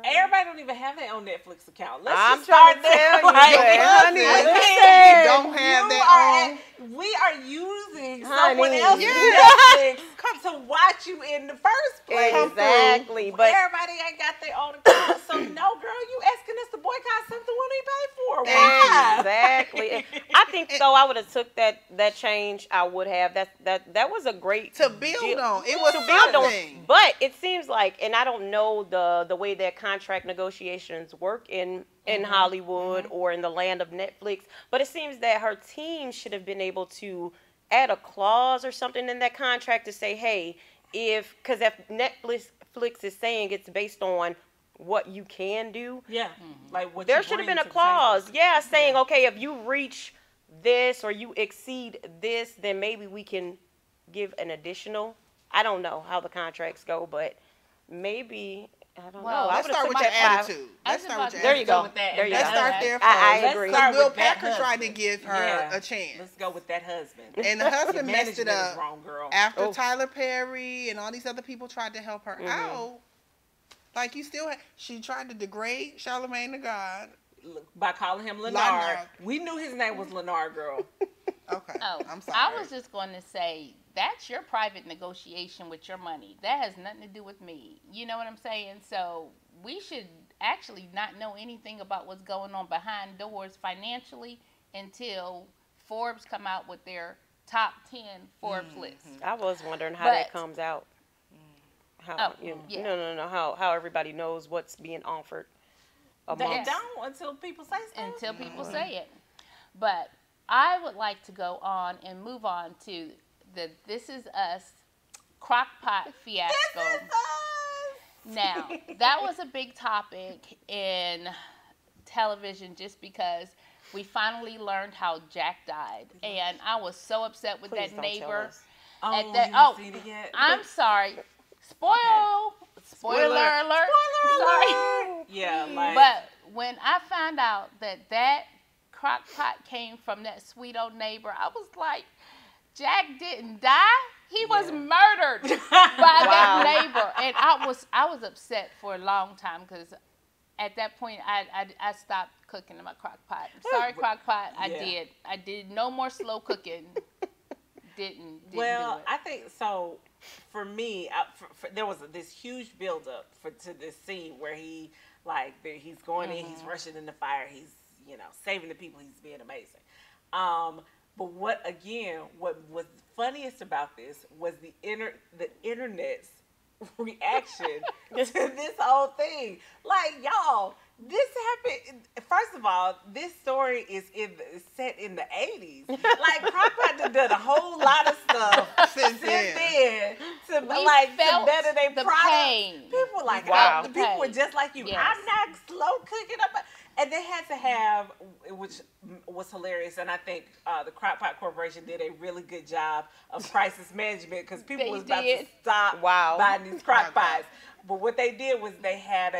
everybody don't even have their own Netflix account. I'm just trying start to tell you, there. honey, You don't have that on. We are using Honey, someone else's yeah. Netflix to watch you in the first place. Exactly. But Everybody ain't got their own account. So no, girl, you asking us to boycott something we didn't pay for. Why? exactly. I think so. I would have took that change. I would have. That was a great To build deal. on. It was To build on. something. But it seems like, and I don't know the way that contract negotiations work in Hollywood or in the land of Netflix, but it seems that her team should have been able to add a clause or something in that contract to say, hey, because if Netflix is saying it's based on what you can do, Yeah. Like what there you should have bring been a to the clause, table. saying, okay, if you reach this or you exceed this, then maybe we can give an additional. I don't know how the contracts go, but maybe, I don't know. I Let's would've start took with your that attitude. Let's start with your There you attitude. go. with that. There you Let's go. start there first. I Let's agree. start Will with that Packer tried to husband. give her Yeah. a chance. Let's go with that husband. And the husband Your messed it management is up wrong, girl. after Oh. Tyler Perry and all these other people tried to help her out. Like you still she tried to degrade Charlamagne the God. By calling him Leonard. Leonard. We knew his name was Leonard, girl. Okay. Oh, I'm sorry. I was just going to say that's your private negotiation with your money. That has nothing to do with me. You know what I'm saying? So we should actually not know anything about what's going on behind doors financially until Forbes come out with their top 10 Forbes list. I was wondering how But- that comes out. How Oh, yeah. No. How everybody knows what's being offered They amongst. don't until people say so. Until people say it. But I would like to go on and move on to the This Is Us crockpot fiasco. Now, that was a big topic in television just because we finally learned how Jack died. And I was so upset with Please that don't tell neighbor. us. Oh, At you that- haven't seen it yet? I'm sorry. Spoiler alert. Sorry. Yeah, like. But when I found out that crock pot came from that sweet old neighbor, I was like, Jack didn't die. He was murdered by that neighbor. And I was upset for a long time because at that point I stopped cooking in my crock pot. Sorry, crock pot. I did no more slow cooking. Didn't Well, do it. I think so. For me, there was this huge buildup to this scene where he's going in, he's rushing in the fire, he's saving the people, he's being amazing. But what was funniest about this was the internet's reaction to this whole thing. Like, y'all, this happened. First of all, this story is set in the 80s. Like, Crockpot done a whole lot of stuff since then to We like to felt better their the product. pain. People were like, Wow. the people were just like you. Yes. I'm not slow cooking up, and they had to have, which was hilarious. And I think the Crock Pot Corporation did a really good job of crisis management because people They was about to did. stop Wow. buying these crock pots. But what they did was they had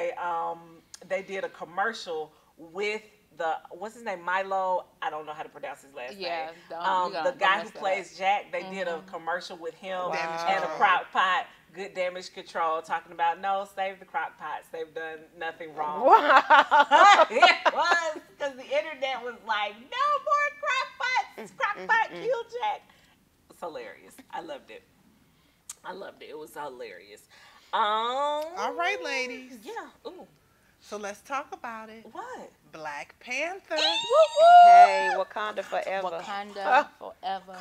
they did a commercial with the, what's his name, Milo, I don't know how to pronounce his last Yeah, name. don't The guy who mess that plays Jack, they did a commercial with him Damage and a control. crock pot, good damage control, talking about, no, save the crock pots, they've done nothing wrong. Wow. It was, because the internet was like, no more crock pots, crock pot killed Jack. It's hilarious. I loved it. It was hilarious. All right, ladies. Yeah. Ooh. So let's talk about it. What? Black Panther. Hey, Wakanda forever. Wakanda forever.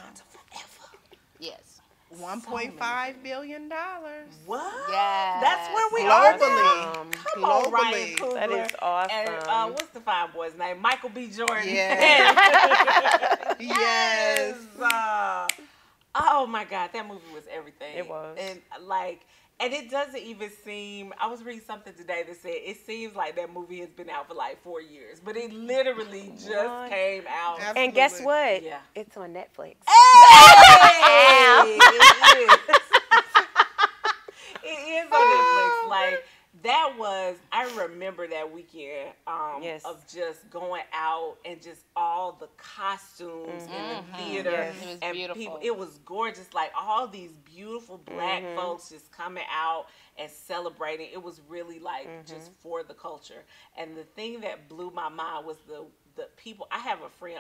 Yes. $1.5 billion. What? Yes. That's where we are Globally. now. Come on, Ryan Globally. Coogler. That is awesome. And what's the fine boy's name? Michael B. Jordan. Yes. Yes. Oh my God, that movie was everything. It was. And it doesn't even seem, I was reading something today that said it seems like that movie has been out for like 4 years, but it literally just What? came out. Absolutely. And guess what? Yeah. It's on Netflix. Hey! It is on Netflix. Like, that was, I remember that weekend Yes. of just going out and just all the costumes in the theater. Yes. It was and beautiful. people, it was gorgeous. Like, all these beautiful black folks just coming out and celebrating. It was really like just for the culture. And the thing that blew my mind was the people. I have a friend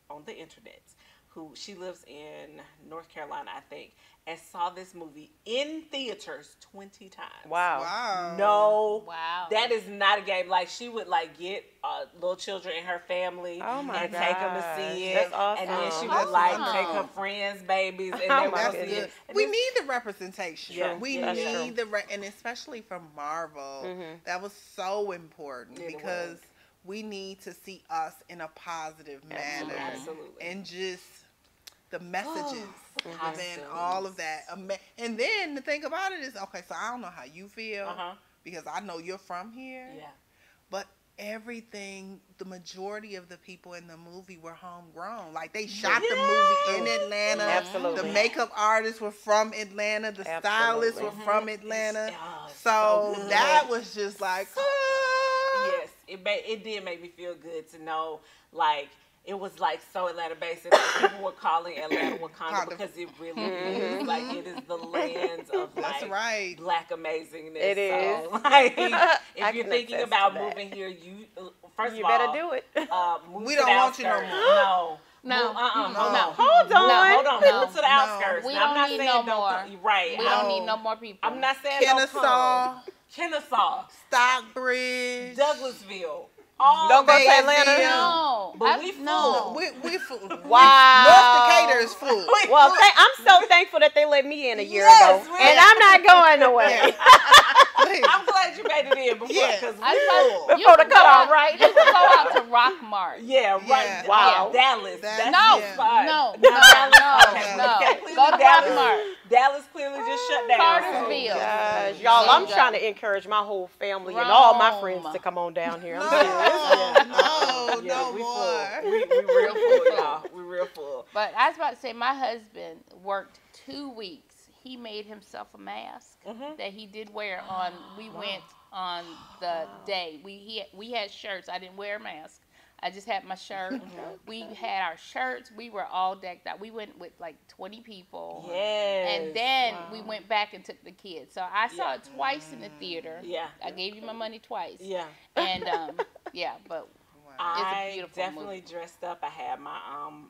on the internet who, she lives in North Carolina, I think, and saw this movie in theaters 20 times. Wow. Wow. No. Wow. That is not a game. Like, she would like get little children in her family Oh my and take them to gosh. see it. That's awesome. And then she would That's like awesome. take her friends' babies and Oh they my would That's see goodness. it. good. We need the representation. Yeah, We yeah, need and especially from Marvel, that was so important It because was. we need to see us in a positive manner. Absolutely. And just the messages and Costumes. all of that. And then the thing about it is, okay, so I don't know how you feel Uh-huh. because I know you're from here. Yeah. But everything, the majority of the people in the movie were homegrown. Like, they shot the movie in Atlanta. Absolutely. The makeup artists were from Atlanta. The stylists were from Atlanta. So good. that was just like, Yes, it did make me feel good to know, like, it was like so Atlanta based, and people were calling Atlanta Wakanda because it really is like it is the lands of that's like right. black amazingness. It is. So, like, I if you're can thinking attest about to that. moving here, you first You of all better do it. Move We to don't the want you no outskirts. more. No. No. Hold on. No, hold on. No. Move to the outskirts. We Now, I'm don't not need saying no more. right. We don't need no more people. I'm not saying don't Kennesaw, come. Kennesaw, Stockbridge. Douglasville. All Don't go to Fayetteville. Atlanta. No. But we full. No. We full. Wow. North Decatur is full. Well, I'm so thankful that they let me in a year Yes, ago, man. and I'm not going away. I'm glad you made it in before, Yeah. because Before the cutoff, right? You can go out to Rockmart. yeah, right. Yeah. Wow. Dallas. That's- No, yeah. no, Okay, no. clearly Go to Dallas. Rockmart. Dallas clearly just shut down. Cartersville. Gosh, y'all, I'm trying to encourage my whole family and all my friends to come on down here. I'm serious. No, we more. full. We real full, y'all. We real full. But I was about to say, my husband worked 2 weeks. He made himself a mask that he did wear on. We went on the day. We had shirts. I didn't wear a mask. I just had my shirt. We had our shirts. We were all decked out. We went with like 20 people. Yes. And then we went back and took the kids. So I saw it twice in the theater. Yeah. I gave you my money twice. Yeah. And yeah, but I beautiful definitely movie. dressed up. I had my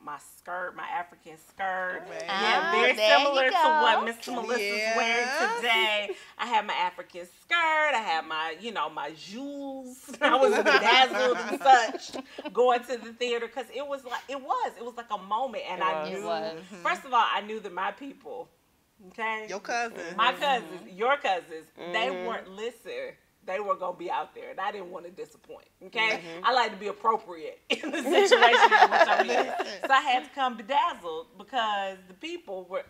my skirt, my African skirt. Right. Yeah, very there similar you to what go. Mr. Melissa's Yeah. wearing today. I had my African skirt. I had my, my jewels. I was bedazzled and such going to the theater because it was like a moment, and I was. knew. It was. First of all, I knew that my people, okay, Your cousin. my cousins, your cousins, they weren't listening. They were going to be out there, and I didn't want to disappoint, okay? I like to be appropriate in the situation in which I'm in. So I had to come bedazzled because the people were,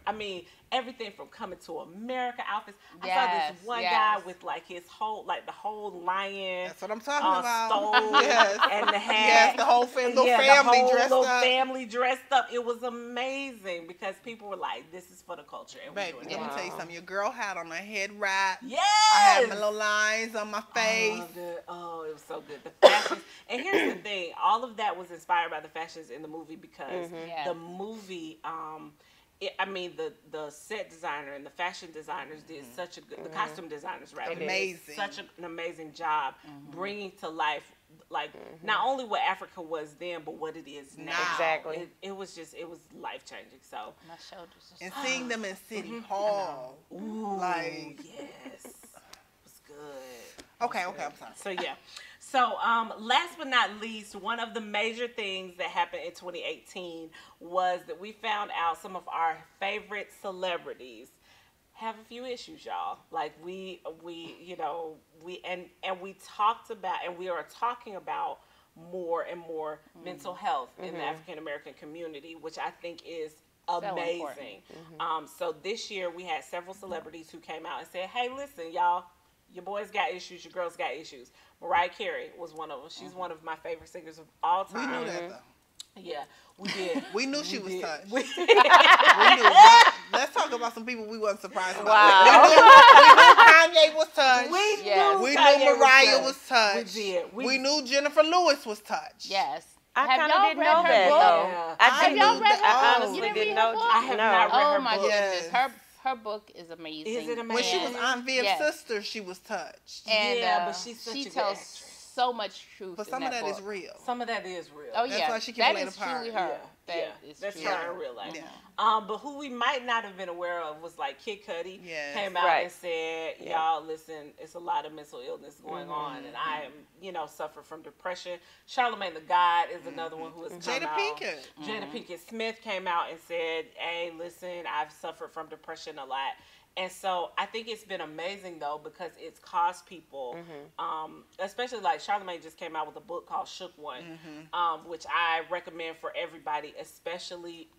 everything from Coming to America outfits. I saw Yes, this one yes. guy with like his whole, like the whole lion. That's what I'm talking about. Stole Yes. and the hat. Yes, the whole little the family whole dressed little up. family dressed up. It was amazing because people were like, "This is for the culture." And Baby, we're let doing me it. tell you something. Your girl had on a head wrap. Yes. I had my little lines on my face. Oh, it was so good. The fashions. And here's the thing: all of that was inspired by the fashions in the movie because Yeah. the movie. The set designer and the fashion designers did such a good. The costume designers, rather, Amazing. did such an amazing job bringing to life, like not only what Africa was then, but what it is now. Exactly. It was life changing. So, My shoulders are And seeing them in City Hall. Like, yes, it was good. okay, I'm sorry. So yeah. So last but not least, one of the major things that happened in 2018 was that we found out some of our favorite celebrities have a few issues, y'all. Like we talked about, and we are talking about more and more mental health in the African American community, which I think is amazing. So this year we had several celebrities who came out and said, "Hey, listen, y'all. Your boys got issues. Your girls got issues." Mariah Carey was one of them. She's one of my favorite singers of all We time. knew that, though. Yeah, we did. We knew she was did. touched. We- We knew. Let's talk about some people we wasn't surprised about. Wow. We knew Kanye was touched. We Yes. knew We Kanye knew Mariah was touched. touched. We did. We knew Jennifer Lewis was touched. Yes. I Have kind of y'all didn't read know her that book? though. Yeah. I Have didn't. y'all read her I book? honestly You didn't didn't read her know. book? I have no. not read Oh her my book. goodness, Yes. her book is amazing. Is it amazing? When she was And- Aunt Viv's yes. sister, she was touched. And Yeah, but she's such she a good tells actress. so much truth. But in some of that that is book. real. Some of that is real. Oh That's yeah, why she can that play the is part. truly her. That is That's truly her in real life. Yeah. But who we might not have been aware of was like Kid Cudi Yes. came out Right. and said, "Y'all, listen, it's a lot of mental illness going on, and I am, suffer from depression." Charlamagne the God is another one who has come Jada out. Pinkett. Jada Pinkett Smith came out and said, "Hey, listen, I've suffered from depression a lot." And so I think it's been amazing though because it's caused people, especially like Charlamagne just came out with a book called Shook One, which I recommend for everybody, especially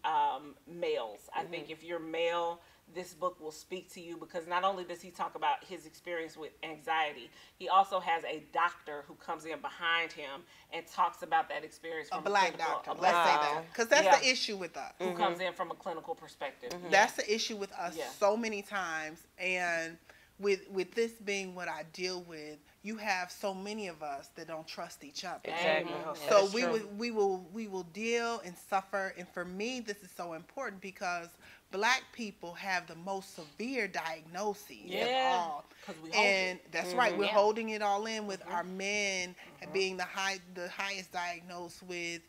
males. I think if you're male, this book will speak to you because not only does he talk about his experience with anxiety, he also has a doctor who comes in behind him and talks about that experience A from black clinical- doctor. a Let's black say doctor. that. Because that's Yeah. the issue with us. Who comes in from a clinical perspective. That's the issue with us Yeah. so many times. And with this being what I deal with, you have so many of us that don't trust each other. Exactly. Mhm. Yeah, So that's true. we will deal and suffer. And for me, this is so important because Black people have the most severe diagnoses Yeah. of all. 'Cause we hold And that's right, we're Yeah. holding it all in with our men being the highest diagnosed with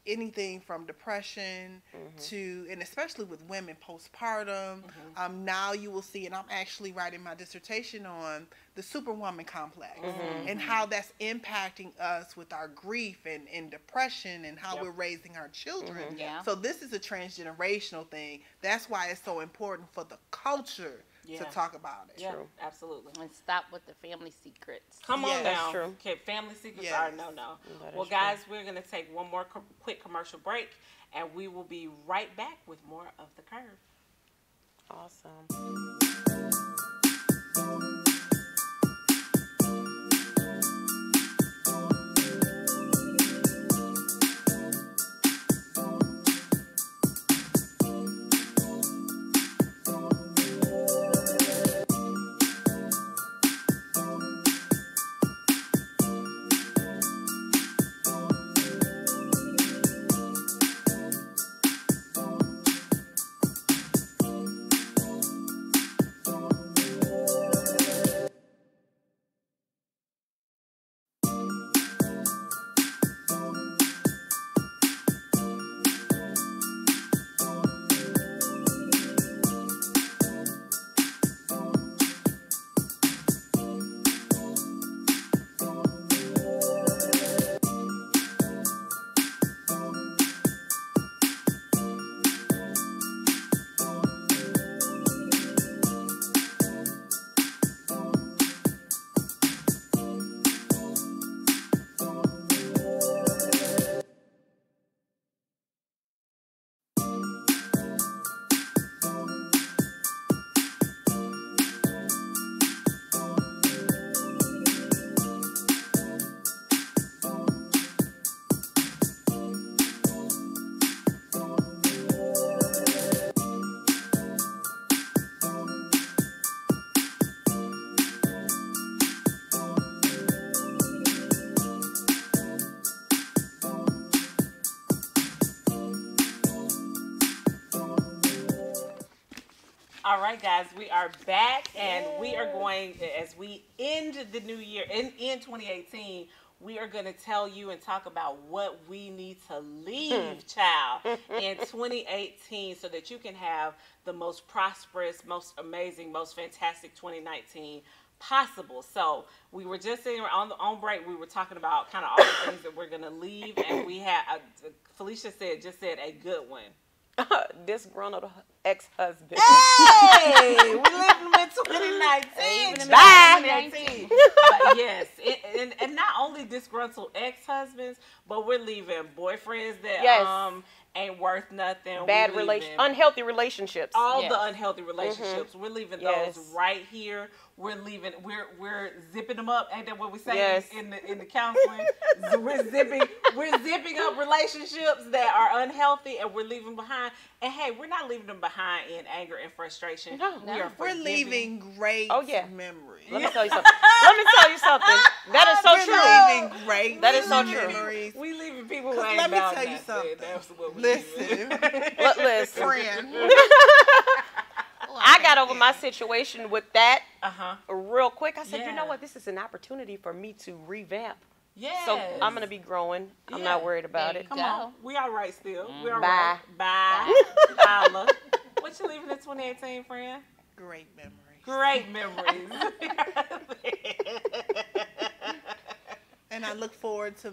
anything from depression to, and especially with women, postpartum. Now you will see, and I'm actually writing my dissertation on the superwoman complex and how that's impacting us with our grief and depression and how we're raising our children. Yeah. So this is a transgenerational thing. That's why it's so important for the culture to Yeah. talk about it. Yeah, absolutely. And stop with the family secrets. Come Yes, on that's now. true. Okay, family secrets Yes. are no. That Well, is guys, we're going to take one more quick commercial break, and we will be right back with more of The Curve. Awesome. All right, guys, we are back, and we are going, as we end the new year, in 2018, we are going to tell you and talk about what we need to leave, child, in 2018 so that you can have the most prosperous, most amazing, most fantastic 2019 possible. So we were just sitting on break. We were talking about kind of all the things that we're going to leave, and we had, Felicia just said a good one. Disgruntled ex-husband. Hey, we living in 2019. Bye. 2018. But yes, and not only disgruntled ex-husbands, but we're leaving boyfriends that ain't worth nothing. Bad unhealthy relationships. All the unhealthy relationships. We're leaving those right here. We're leaving. We're zipping them up. Ain't that what we say in the counseling? we're zipping up relationships that are unhealthy, and we're leaving behind. And hey, we're not leaving them behind in anger and frustration. No. We're leaving great memories. Let me tell you something. That is so true. We're leaving great That is so memories. We leaving people who ain't Let me about tell you nothing. something. That's what we Listen, Friend. friend. I got over my situation with that real quick. I said, Yeah. you know what? This is an opportunity for me to revamp. Yes. So I'm going to be growing. I'm not worried about it. There Come on. We all right still. We all Bye. right. Bye. Holla. What you leaving in 2018, friend? Great memories. Great memories. And I look forward to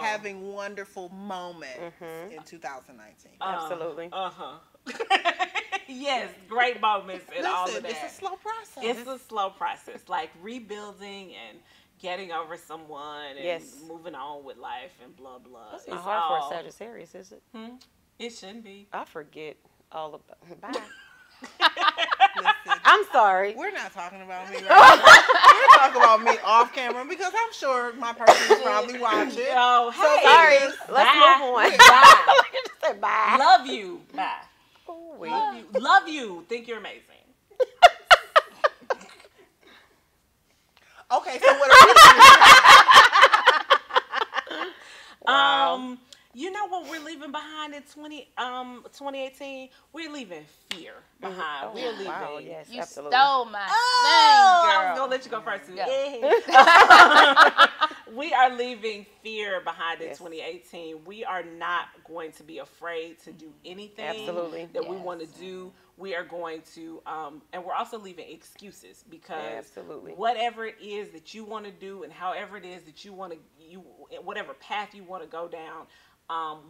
having wonderful moments in 2019. Absolutely. Yes, great moments and all of that. It's a slow process. It's a slow process, like rebuilding and getting over someone and moving on with life and blah blah. It's not hard for a Sagittarius, is it? It shouldn't be. I forget all about. Bye. Listen, I'm sorry. we're not talking about me right now. We're talking about me off camera because I'm sure my person is probably watching. Oh, hey. Sorry. Let's move on. Bye. Just say bye. Love you. Bye. Ooh-wee. Love you. Think you're amazing. Okay, so what are we doing? Wow. You know what we're leaving behind in 2018? We're leaving fear behind. We're leaving. Wow, yes, You absolutely. stole my I was thing, girl. gonna let you go first. Yeah. We are leaving fear behind in Yes. 2018. We are not going to be afraid to do anything Absolutely. that we want to do. We are going to, and we're also leaving excuses because Absolutely. whatever it is that you want to do and however it is that you want to, whatever path you want to go down,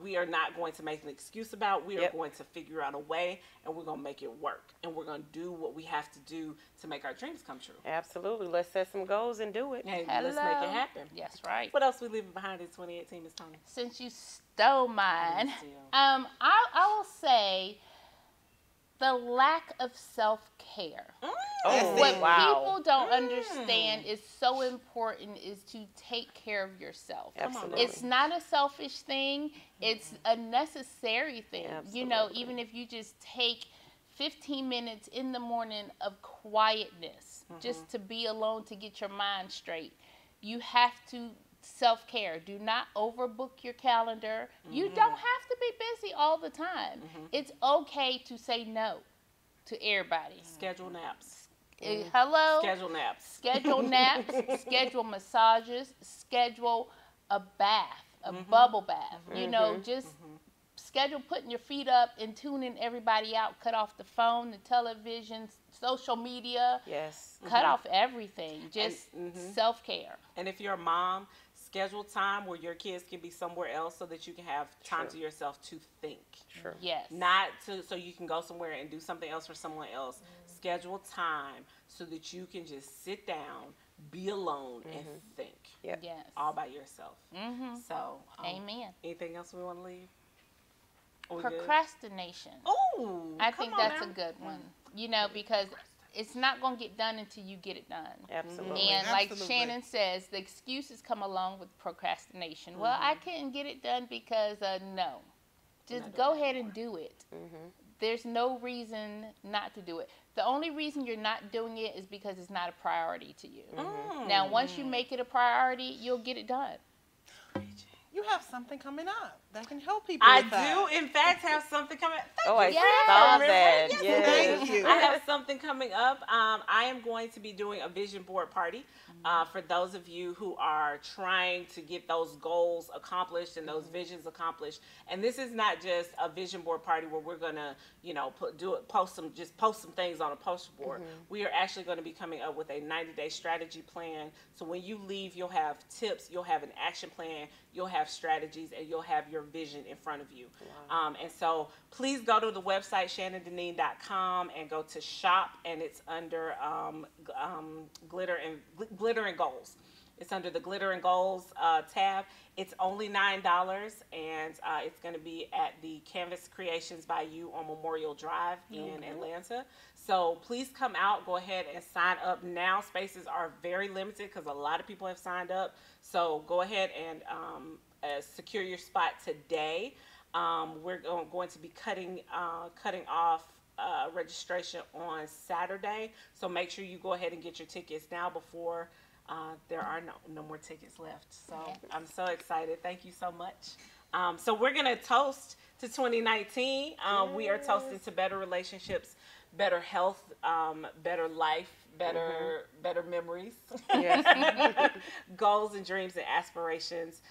we are not going to make an excuse about. We are going to figure out a way, and we're going to make it work. And we're going to do what we have to do to make our dreams come true. Absolutely. Let's set some goals and do it. And let's make it happen. Yes, right. What else we leaving behind in 2018, Miss Tony? Since you stole mine, Yes, dear. I will say the lack of self-care. Oh, What wow. people don't understand is so important is to take care of yourself. Absolutely. It's not a selfish thing. It's a necessary thing. You know, Absolutely. even if you just take 15 minutes in the morning of quietness, just to be alone, to get your mind straight, you have to self-care. Do not overbook your calendar. You don't have to be busy all the time. It's okay to say no to everybody. Schedule naps. Hello? Schedule naps. Schedule naps, schedule massages, schedule a bath, a bubble bath. You know, just schedule putting your feet up and tuning everybody out. Cut off the phone, the television, social media. Yes. Cut off everything. Just self-care. And if you're a mom, schedule time where your kids can be somewhere else so that you can have time to yourself to think. True. Yes. Not so you can go somewhere and do something else for someone else. Schedule time so that you can just sit down, be alone, and think. Yep. Yes. All by yourself. So, Amen. anything else we want to leave? Are we good? Procrastination. Ooh, I think come on that's now. a good one. You know, because it's not going to get done until you get it done. Absolutely. And like Absolutely. Shannon says, the excuses come along with procrastination. Well, I couldn't get it done because no. Just go ahead and do it. There's no reason not to do it. The only reason you're not doing it is because it's not a priority to you. Now, once you make it a priority, you'll get it done. You have something coming up that can help people I with that. do, in fact, have something coming. Oh, I Yes. saw Remember? that. Yes, Yes. Thank you. I have something coming up. I am going to be doing a vision board party for those of you who are trying to get those goals accomplished and those visions accomplished. And this is not just a vision board party where we're gonna, post some things on a poster board. We are actually going to be coming up with a 90-day strategy plan. So when you leave, you'll have tips, you'll have an action plan, you'll have strategies, and you'll have your vision in front of you. Wow. And so please go to the website shannondeneen.com and go to shop, and it's under glitter and goals. It's under the glitter and goals tab. It's only $9, and it's going to be at the Canvas Creations by You on Memorial Drive in Atlanta. So please come out. Go ahead and sign up now. Spaces are very limited because a lot of people have signed up. So go ahead and secure your spot today. We're going to be cutting off registration on Saturday. So make sure you go ahead and get your tickets now before there are no more tickets left. So I'm so excited. Thank you so much. So we're going to toast to 2019. We are toasting to better relationships, better health, better life, better memories, goals and dreams and aspirations.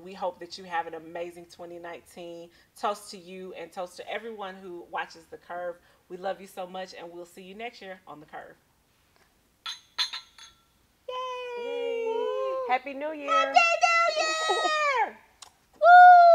We hope that you have an amazing 2019. Toast to you and toast to everyone who watches The Curve. We love you so much, and we'll see you next year on The Curve. Yay! Happy New Year! Happy New Year! Woo!